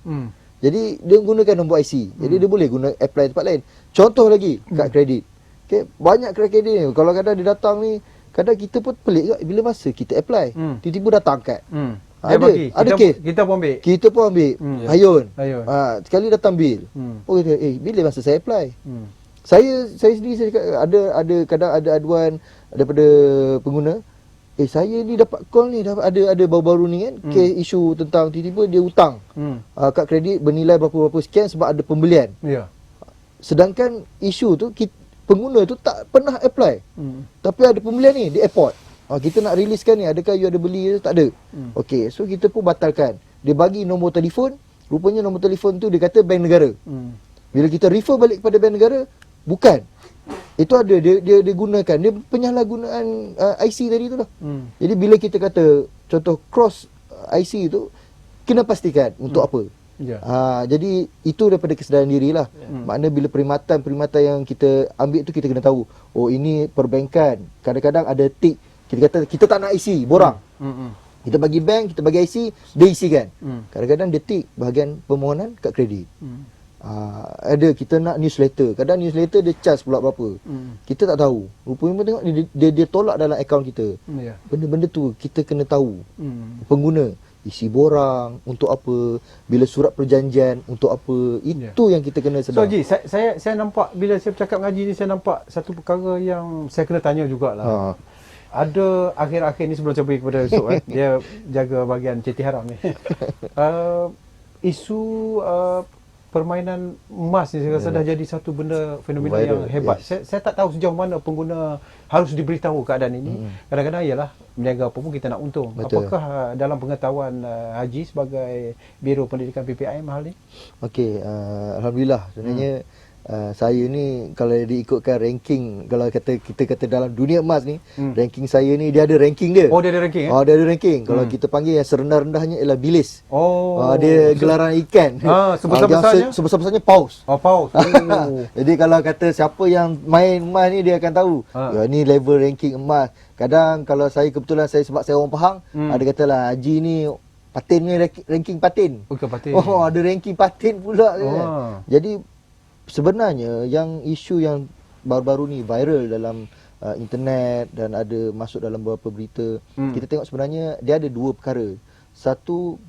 Jadi dia gunakan nombor IC. Jadi dia boleh guna apply tempat lain. Contoh lagi, kad kredit. Okey, banyak kad kredit ni. Kalau kadang dia datang ni, kadang kita pun pelik juga bila masa kita apply. Tiba-tiba datang kad. Ada kes. Kita pun ambil. Kita pun ambil. Hayun. Sekali datang bil. Oh kita bila masa saya apply. Saya sendiri saya cakap, ada kadang ada aduan daripada pengguna. Saya ni dapat call ni ada baru-baru ni kan, kes isu tentang tiba-tiba dia hutang. Kad kredit bernilai berapa-berapa sekian sebab ada pembelian. Sedangkan isu tu pengguna tu tak pernah apply. Tapi ada pembelian ni di airport. Kita nak riliskan ni, adakah you ada beli? Tak ada. Okey, so kita pun batalkan. Dia bagi nombor telefon, rupanya nombor telefon tu dia kata bank negara. Bila kita refer balik kepada bank negara, bukan. Itu ada dia gunakan, dia penyalahgunaan IC tadi tu lah. Jadi bila kita kata contoh cross IC tu, kena pastikan untuk apa. Jadi itu daripada kesedaran dirilah. Makna bila perkhidmatan yang kita ambil tu kita kena tahu, oh ini perbankan. Kadang-kadang ada tik, kita kata kita tak nak IC, borang. Kita bagi bank, kita bagi IC, dia isikan. Kadang-kadang dia tik bahagian permohonan kad kredit. Ada kita nak newsletter. Kadang newsletter dia charge pula berapa. Kita tak tahu. Rupanya tengok dia tolak dalam akaun kita. Benda-benda tu kita kena tahu. Pengguna isi borang untuk apa, bila surat perjanjian untuk apa. Itu yang kita kena sedar. So Ji, saya nampak bila saya bercakap mengaji ni, saya nampak satu perkara yang saya kena tanya jugalah. Ada akhir-akhir ni sebelum saya pergi kepada Yusuf dia jaga bahagian cuti haram ni. Isu permainan emas ni saya rasa dah jadi satu benda fenomena yang hebat. Saya tak tahu sejauh mana pengguna harus diberitahu keadaan ini. Kadang-kadang ialah meniaga apa pun kita nak untung. Betul. Apakah dalam pengetahuan Haji sebagai Biro Pendidikan PPIM hal ni? Okey, alhamdulillah sebenarnya saya ni kalau diikutkan ranking, kalau kita kata dalam dunia emas ni, ranking saya ni dia ada ranking dia. Oh, dia ada ranking dia ada ranking. Kalau kita panggil yang serendah-rendahnya ialah bilis. Dia gelaran ikan. Sebesar-besarnya? Sebesar-besarnya paus. Paus. Jadi kalau kata siapa yang main emas ni, dia akan tahu. Ni level ranking emas. Kadang kalau saya kebetulan sebab saya orang Pahang, ada katalah Haji ni patin punya ranking patin. Bukan patin. Oh, ada ranking patin pula kan. Oh. Jadi sebenarnya yang isu yang baru-baru ni viral dalam internet dan ada masuk dalam beberapa berita, kita tengok sebenarnya dia ada dua perkara. Satu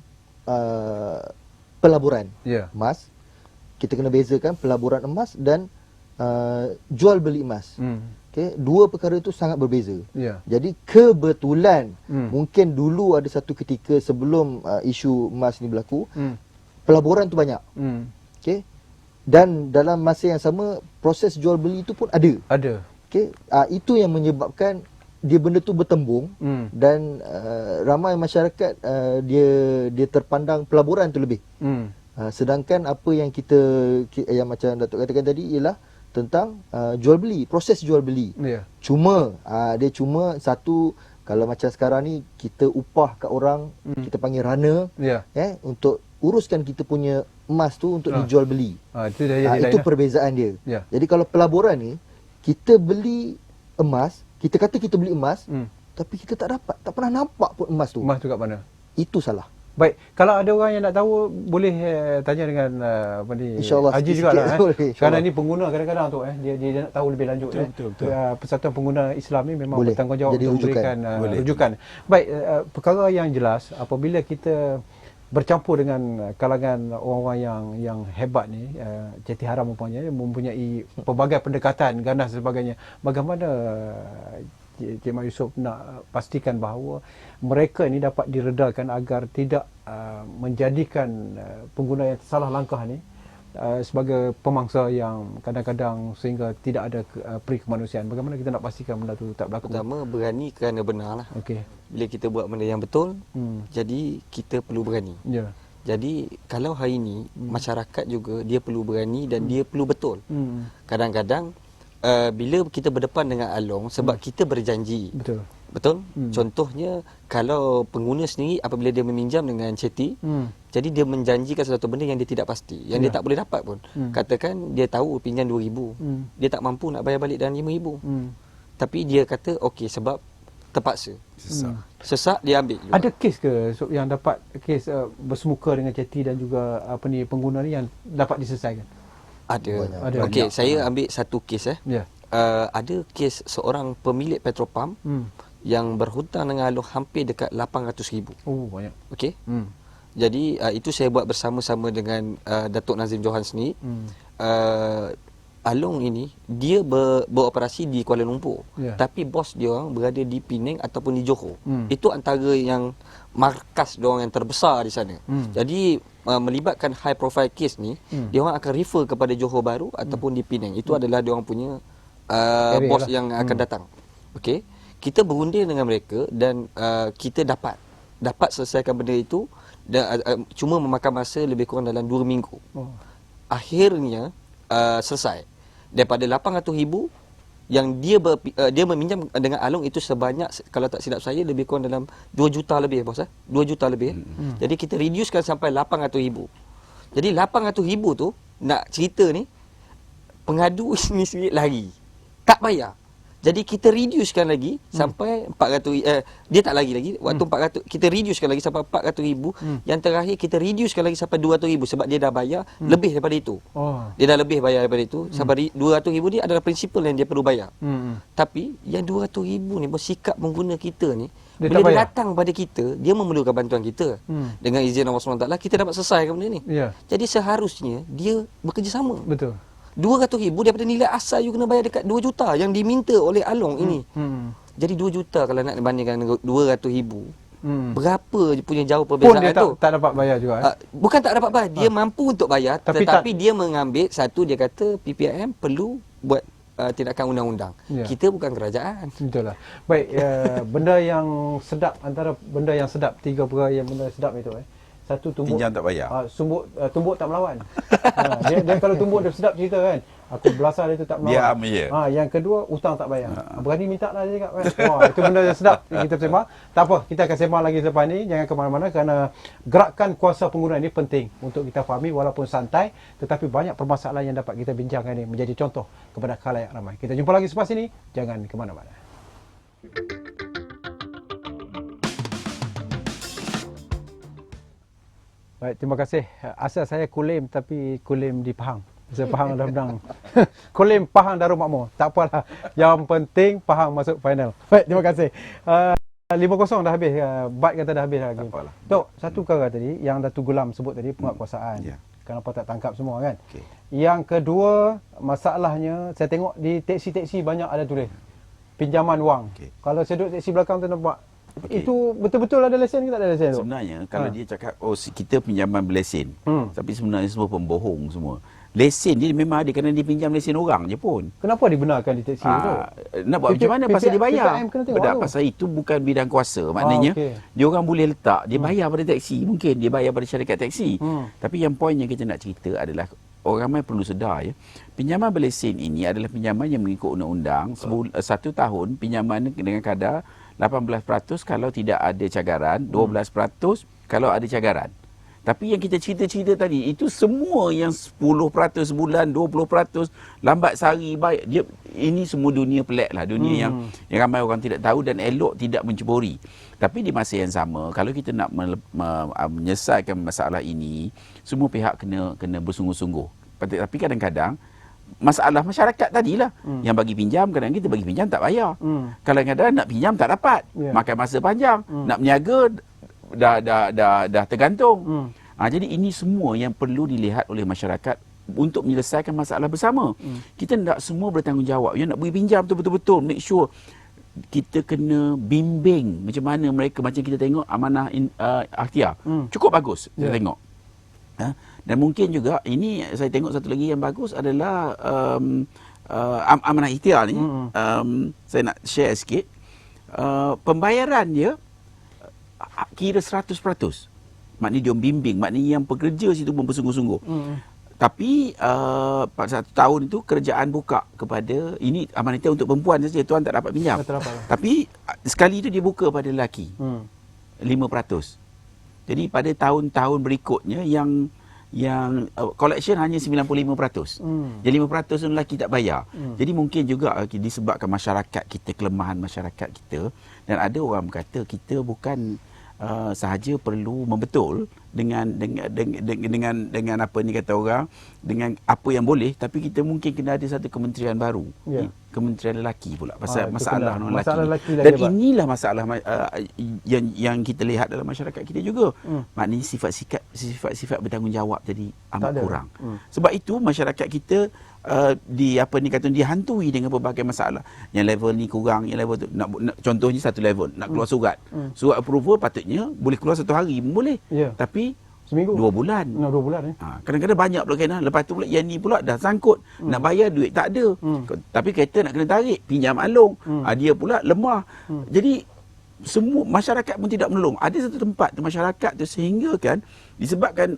pelaburan emas. Kita kena bezakan pelaburan emas dan jual beli emas. Okay, dua perkara itu sangat berbeza. Jadi kebetulan mungkin dulu ada satu ketika sebelum isu emas ni berlaku, pelaburan tu banyak. Okay, dan dalam masa yang sama proses jual beli itu pun ada. Okay, itu yang menyebabkan dia benda tu bertembung dan ramai masyarakat dia terpandang pelaburan tu lebih. Sedangkan apa yang yang macam Datuk katakan tadi ialah tentang jual beli, proses jual beli. Cuma dia cuma satu, kalau macam sekarang ni kita upah kat orang, kita panggil runner untuk uruskan kita punya emas tu untuk dijual beli. Itu perbezaan dia. Jadi kalau pelaburan ni kita beli emas, kita kata kita beli emas, tapi kita tak pernah nampak pun emas tu. Emas tu kat mana? Itu salah. Baik, kalau ada orang yang nak tahu boleh tanya dengan InsyaAllah Haji jugalah. Kerana insyaAllah. ni pengguna kadang-kadang tu dia nak tahu lebih lanjut. Betul. Persatuan Pengguna Islam ni memang Boleh. bertanggungjawab Jadi untuk rujukan. memberikan rujukan. Baik, perkara yang jelas apabila kita bercampur dengan kalangan orang-orang yang hebat ni, Ceti Haram mempunyai pelbagai pendekatan ganas dan sebagainya. Bagaimana Cik Mat Yusof nak pastikan bahawa mereka ni dapat diredakan agar tidak menjadikan pengguna yang salah langkah ni sebagai pemangsa yang kadang-kadang sehingga tidak ada peri kemanusiaan. Bagaimana kita nak pastikan benda tu tak berlaku? Pertama, berani kerana benar lah. Bila kita buat benda yang betul, jadi kita perlu berani. Jadi kalau hari ini masyarakat juga dia perlu berani dan dia perlu betul. Kadang-kadang bila kita berdepan dengan Along sebab kita berjanji. Betul? Contohnya kalau pengguna sendiri apabila dia meminjam dengan Ceti, jadi dia menjanjikan sesuatu benda yang dia tidak pasti, yang dia tak boleh dapat pun. Katakan dia tahu pinjam 2,000, dia tak mampu nak bayar balik dalam 5,000. Tapi dia kata okey sebab terpaksa. Sesak dia ambil juga. Ada kes ke yang dapat kes bersemuka dengan Ceti dan juga pengguna ni yang dapat diselesaikan? Ada. Okey, saya ambil satu kes ada kes seorang pemilik petrol pump yang berhutang dengan Along hampir dekat 800,000. Oh, banyak. Okey. Jadi itu saya buat bersama-sama dengan Datuk Nazim Johan sendiri. Along ini dia beroperasi di Kuala Lumpur. Tapi bos dia orang berada di Penang ataupun di Johor. Itu antara yang markas dia orang yang terbesar di sana. Jadi melibatkan high profile case ni, dia orang akan refer kepada Johor Bahru ataupun di Penang. Itu adalah dia orang punya bos yang akan datang. Okey. Kita berunding dengan mereka dan kita dapat selesaikan benda itu dan cuma memakan masa lebih kurang dalam 2 minggu. Akhirnya selesai. Daripada 800,000 yang dia meminjam dengan Along itu sebanyak, kalau tak silap saya, lebih kurang dalam 2 juta lebih bos. 2 juta lebih. Jadi kita reducekan sampai 800,000. Jadi 800,000 tu nak cerita ni pengadu ini sendiri lari. Tak bayar. Jadi kita reducekan lagi sampai 400, dia tak lagi waktu 400 kita reducekan lagi sampai 400,000. Yang terakhir kita reducekan lagi sampai 200,000 sebab dia dah bayar lebih daripada itu. Dia dah lebih bayar daripada itu sampai 200,000 ni adalah prinsipal yang dia perlu bayar. Tapi yang 200,000 ni bersikap pengguna kita ni, bila dia datang pada kita, dia memerlukan bantuan kita. Dengan izin Allah SWT kita dapat selesaikan benda ni. Jadi seharusnya dia bekerjasama. Betul. 200,000 daripada nilai asal you kena bayar dekat 2 juta yang diminta oleh Along ini. Jadi 2 juta kalau nak bandingkan dengan 200,000, berapa punya jauh perbezaan pun dia tu? tak dapat bayar juga. Bukan tak dapat bayar, dia mampu untuk bayar, tetapi dia mengambil satu, dia kata PPIM perlu buat tindakan undang-undang. Kita bukan kerajaan. Betul lah. Baik, benda yang sedap, antara benda yang sedap, 3 perkara yang benda sedap itu satu, tumbuk pinjam tak bayar. Tumbuk tak melawan. Dia kalau tumbuk dia sedap cerita kan. Aku belasah dia tu tak melawan. Yang kedua, hutang tak bayar. Berani minta lah dia cakap kan. Itu benda yang sedap kita sembang. Tak apa, kita akan sembang lagi selepas ni. Jangan ke mana-mana kerana gerakan kuasa pengguna ini penting untuk kita fahami walaupun santai, tetapi banyak permasalahan yang dapat kita bincangkan ini menjadi contoh kepada khalayak ramai. Kita jumpa lagi selepas ini. Jangan ke mana-mana. Baik, terima kasih. Asal saya Kulim tapi Kulim di Pahang. Saya Pahang dah menang. Kulim Pahang Darul Makmur. Tak apalah. Yang penting Pahang masuk final. Baik, terima kasih. 5-0 dah habis. Bat kata dah habis lagi. Tok, satu perkara tadi yang Datuk Gulam sebut tadi penguatkuasaan. Kenapa tak tangkap semua kan? Okay. Yang kedua, masalahnya saya tengok di teksi-teksi banyak ada tulis pinjaman wang. Okay. Kalau saya duduk teksi belakang tu nampak. Okay. Itu betul-betul ada lesen ke tak ada lesen tu? Sebenarnya kalau dia cakap kita pinjaman berlesen. Tapi sebenarnya semua pembohong semua. Lesen dia memang ada kerana dia pinjam lesen orang je pun. Kenapa dibenarkan di teksi tu? Nak buat macam mana pasal dia bayar? Bedak pasal itu bukan bidang kuasa. Maknanya dia orang boleh letak, dia bayar pada teksi. Mungkin dia bayar pada syarikat teksi. Tapi yang poin yang kita nak cerita adalah orang ramai perlu sedar ya. Pinjaman berlesen ini adalah pinjaman yang mengikut undang-undang. 1 tahun pinjaman dengan kadar 18% kalau tidak ada cagaran, 12% kalau ada cagaran. Tapi yang kita cerita-cerita tadi, itu semua yang 10% sebulan, 20%, lambat sehari, baik. Ini semua dunia pelik lah. Dunia yang ramai orang tidak tahu dan elok tidak menceburi. Tapi di masa yang sama, kalau kita nak menyelesaikan masalah ini, semua pihak kena bersungguh-sungguh. Tapi kadang-kadang, masalah masyarakat tadilah. Yang bagi pinjam, kadang-kadang kita bagi pinjam tak bayar. Kadang-kadang nak pinjam tak dapat. Makan masa panjang. Nak berniaga, dah tergantung. Jadi ini semua yang perlu dilihat oleh masyarakat untuk menyelesaikan masalah bersama. Kita nak semua bertanggungjawab. Yang nak beri pinjam tu betul-betul make sure kita kena bimbing macam mana mereka, macam kita tengok amanah Akhtiar. Cukup bagus kita tengok. Dan mungkin juga ini saya tengok satu lagi yang bagus adalah amanah Ikhtiar ni. Saya nak share sikit. Pembayaran dia kira 100%. Maknanya dia bimbing, maknanya yang pekerja situ pun bersungguh-sungguh. Tapi pada 1 tahun itu kerajaan buka kepada, ini amanah Ikhtiar untuk perempuan saja, tuan tak dapat pinjam. Tapi sekali itu dia buka pada lelaki. 5%. Jadi pada tahun-tahun berikutnya yang collection hanya 95%. Jadi 5% tu lelaki tak bayar. Jadi mungkin juga disebabkan masyarakat kita, kelemahan masyarakat kita, dan ada orang berkata kita bukan sahaja perlu membetul dengan apa ni kata orang, dengan apa yang boleh, tapi kita mungkin kena ada satu kementerian baru. Kementerian lelaki pula pasal masalah lelaki. Dan inilah masalah yang kita lihat dalam masyarakat kita juga. Maknanya sifat-sifat bertanggungjawab jadi amat kurang. Sebab itu masyarakat kita dihantui dengan pelbagai masalah. Yang level ni kurang, yang level tu contohnya satu level nak keluar surat approval patutnya boleh keluar 1 hari pun boleh. Tapi seminggu, 2 bulan. 2 bulan kadang-kadang banyak pula kena. Lepas tu pula yang ni pula dah sangkut. Nak bayar duit tak ada. Tapi kereta nak kena tarik, pinjam alung. Dia pula lemah. Jadi semua masyarakat pun tidak menolong. Ada satu tempat tu masyarakat tu sehingga kan disebabkan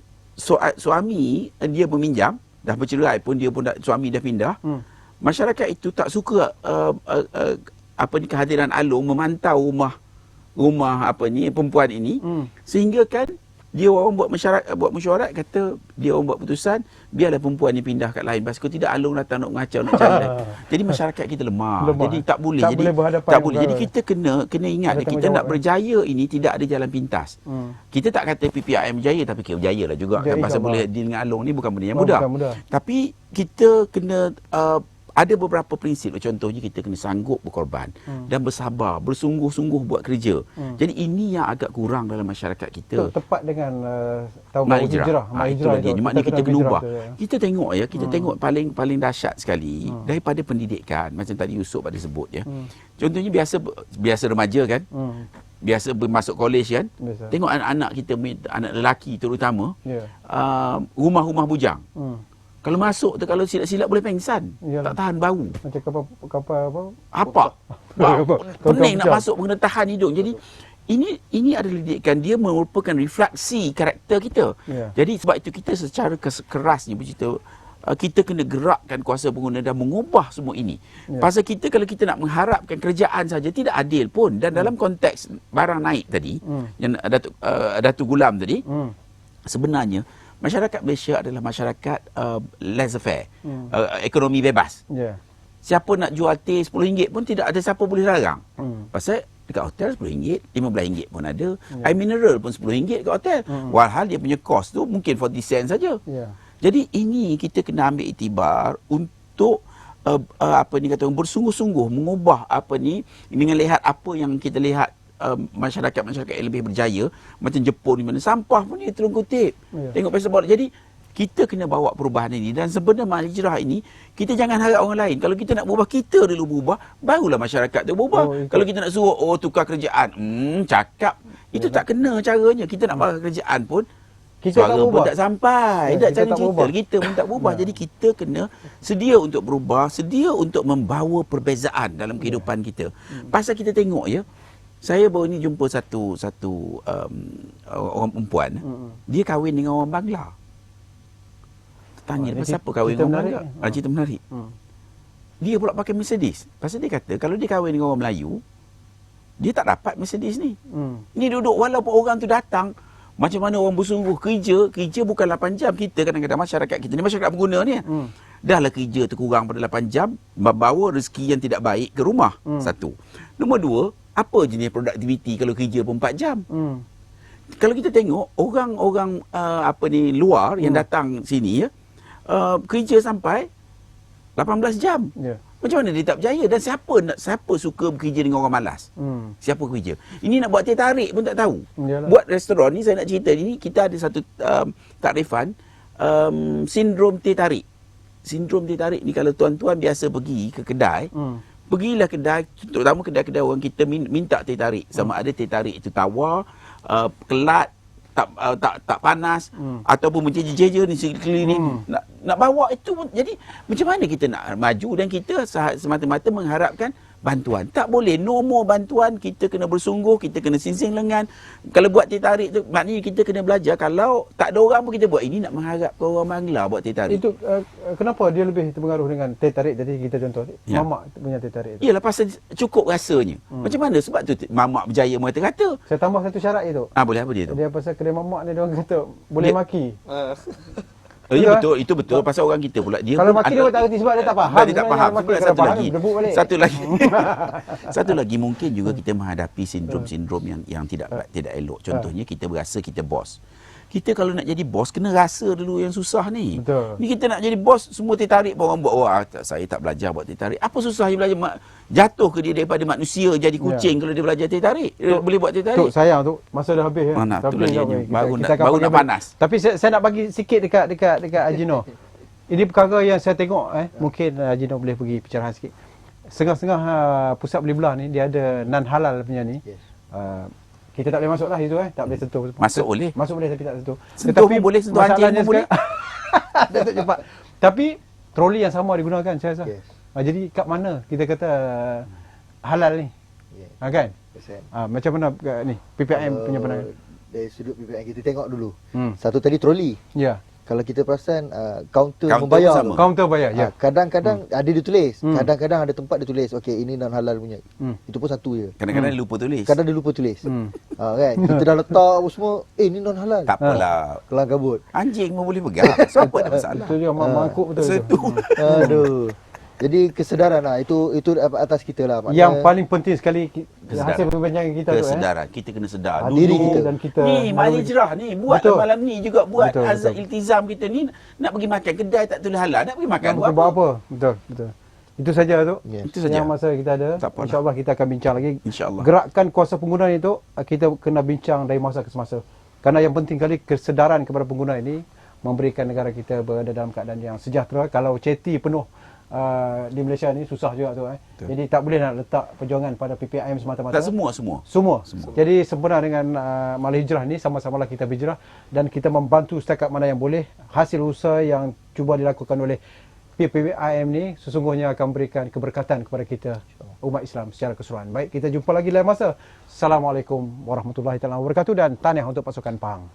suami dia meminjam, dah bercerai pun dia pun suami dah pindah. Masyarakat itu tak suka kehadiran alung memantau rumah perempuan ini, sehingga kan dia orang buat mesyuarat, kata dia orang buat putusan biarlah perempuan ni pindah kat lain, pasal tidak alung datang nak mengacau, nak cari. Jadi masyarakat kita lemah. Jadi tak boleh. Tak boleh. Jadi kita kena ingat kita nak berjaya ini tidak ada jalan pintas. Kita tak kata PPRM berjaya, tapi kita berjaya lah juga kan, pasal boleh deal dengan alung ni bukan benda yang mudah. Tapi kita kena ada beberapa prinsip. Contohnya kita kena sanggup berkorban dan bersabar, bersungguh-sungguh buat kerja. Jadi ini yang agak kurang dalam masyarakat kita. Tepat dengan tahun baru hijrah. Itulah dia. Maknanya kita kena ubah. Kita tengok kita tengok paling dahsyat sekali daripada pendidikan. Macam tadi Yusof ada sebut ya. Contohnya biasa remaja kan. Biasa masuk kolej kan. Tengok anak-anak kita, anak lelaki terutama, rumah-rumah bujang. Kalau masuk tu, kalau silap-silap boleh pengsan. Tak tahan bau. Macam kapal apa? Pening nak masuk, kena tahan hidung. Jadi ini adalah didikan, dia merupakan refleksi karakter kita. Jadi sebab itu kita secara kerasnya bercerita, kita kena gerakkan kuasa pengguna dan mengubah semua ini. Pasal kita, kalau kita nak mengharapkan kerajaan saja, tidak adil pun. Dan dalam konteks barang naik tadi, yang Datuk Gulam tadi, sebenarnya masyarakat Malaysia adalah masyarakat laissez-faire, ekonomi bebas. Siapa nak jual teh RM10 pun tidak ada siapa boleh larang. Pasal Dekat hotel RM10, RM15 pun ada. Air mineral pun RM10 dekat hotel. Walhal dia punya kos tu mungkin 40 sen saja. Jadi ini kita kena ambil iktibar untuk bersungguh-sungguh mengubah dengan lihat apa yang kita lihat masyarakat-masyarakat yang lebih berjaya macam Jepun di mana sampah pun dia turun kutip. Tengok passport. Jadi kita kena bawa perubahan ini dan sebenarnya Mahal Hijrah ini kita jangan harap orang lain. Kalau kita nak berubah, kita dulu berubah, barulah masyarakat tu berubah. Kalau kita nak suruh tukar kerajaan, cakap itu tak kena caranya. Kita nak bakar kerajaan pun kita suara pun tak sampai. Tak cara cerita. Kita pun tak berubah. Jadi kita kena sedia untuk berubah, sedia untuk membawa perbezaan dalam kehidupan kita. Pasal kita tengok saya baru ni jumpa satu orang perempuan. Dia kahwin dengan orang Bangla. Tanya pasal apa kahwin dengan orang Bangla? Cerita menarik. Dia pula pakai Mercedes. Pasal dia kata kalau dia kahwin dengan orang Melayu, dia tak dapat Mercedes ni. Ni duduk walaupun orang tu datang, macam mana orang bersungguh kerja bukan 8 jam. Kita kadang-kadang masyarakat kita ni, masyarakat pengguna ni dahlah kerja terkurang pada 8 jam, bawa rezeki yang tidak baik ke rumah. Satu. Nombor dua, apa jenis produktiviti kalau kerja pun 4 jam? Kalau kita tengok orang-orang luar yang datang sini kerja sampai 18 jam. Macam mana dia tak berjaya? Dan siapa suka bekerja dengan orang malas? Siapa kerja? Ini nak buat teh tarik pun tak tahu. Buat restoran ni, saya nak cerita ni, kita ada satu takrifan sindrom teh tarik. Sindrom teh tarik ni kalau tuan-tuan biasa pergi ke kedai, pergilah kedai, terutama kedai-kedai orang kita minta teh tarik. Sama ada teh tarik itu tawar, kelat, tak panas, ataupun menjejer-jejer ni sekeliling nak bawa itu. Jadi macam mana kita nak maju dan kita semata-mata mengharapkan bantuan? Tak boleh, no more bantuan. Kita kena bersungguh, kita kena singsing lengan. Kalau buat teh tarik tu, maknanya kita kena belajar. Kalau tak ada orang pun kita buat. Ini nak mengharapkan orang Bangla buat teh tarik. Itu kenapa dia lebih terpengaruh dengan teh tarik? Jadi kita contoh mamak punya teh tarik tu. Iyalah pasal cukup rasanya. Macam mana? Sebab tu mamak berjaya mengata-kata. Saya tambah satu syarat itu. Boleh apa dia tu? Dia pasal kedai mamak ni dia orang kata boleh maki. Ya betul, itu betul. Pasal orang kita pula dia kalau maki dia tak reti sebab dia tak faham. Dia tak faham. Satu lagi. Satu lagi mungkin juga kita menghadapi sindrom-sindrom yang tidak elok. Contohnya kita berasa kita bos. Kita kalau nak jadi bos kena rasa dulu yang susah ni. Betul. Ni kita nak jadi bos semua teh tarik pun orang buat. Saya tak belajar buat teh tarik. Apa susah dia belajar? Jatuh ke dia daripada manusia jadi kucing kalau dia belajar teh tarik? Boleh buat teh tarik? Tok sayang tu masa dah habis Mana tapi tu lagi baru nak panas. Tapi saya nak bagi sikit dekat Ajino. Ini perkara yang saya tengok mungkin Ajino boleh pergi pencerahan sikit. Setengah-setengah pusat beli belah ni dia ada non halal punya ni. Kita tak boleh masuk lah itu tak boleh sentuh. Masuk boleh tapi tak sentuh. Tetapi boleh sentuh anjing pun boleh. Datuk cepat. Tapi troli yang sama digunakan saya rasa. Jadi kat mana kita kata halal ni? Kan? Macam mana ni PPIM punya pandangan? Dari sudut PPIM kita tengok dulu. Satu tadi troli. Ya. Kalau kita perasan kaunter membayar. Kaunter bayar, ya. Kadang-kadang ada ditulis, kadang-kadang ada tempat dia tulis, okey ini non halal punya. Itu pun satu je. Kadang-kadang dia lupa tulis. Kadang dia lupa tulis. Kan? Kita dah letak apa semua, ini non halal. Tak apalah. Kelang kabut. Anjing pun boleh pegang. Siapa ada masalah. Itu dia mangkuk betul. Setu. Aduh. Jadi kesedaran lah, itu atas kita lah. Maknanya, yang paling penting sekali hasil perbincangan kita tu kesedaran. Kita kena sedar diri kita dan kita ni Mahal Hijrah ni buat malam ni juga buat azab iltizam kita ni nak pergi makan kedai tak tulis halal, nak pergi makan buat apa? Betul. Itu saja tu. Itu saja yang masa kita ada. InsyaAllah kita akan bincang lagi. InsyaAllah. Gerakan kuasa pengguna itu kita kena bincang dari masa ke semasa. Karena yang penting kali kesedaran kepada pengguna ini memberikan negara kita berada dalam keadaan yang sejahtera. Kalau ceti penuh di Malaysia ni susah juga tu Jadi tak boleh nak letak perjuangan pada PPIM semata-mata. Tak semua. Jadi sempena dengan Mahal Hijrah ni sama-samalah kita berhijrah dan kita membantu setakat mana yang boleh. Hasil usaha yang cuba dilakukan oleh PPIM ni sesungguhnya akan memberikan keberkatan kepada kita umat Islam secara keseluruhan. Baik, kita jumpa lagi lain masa. Assalamualaikum warahmatullahi wabarakatuh dan tahniah untuk pasukan Pahang.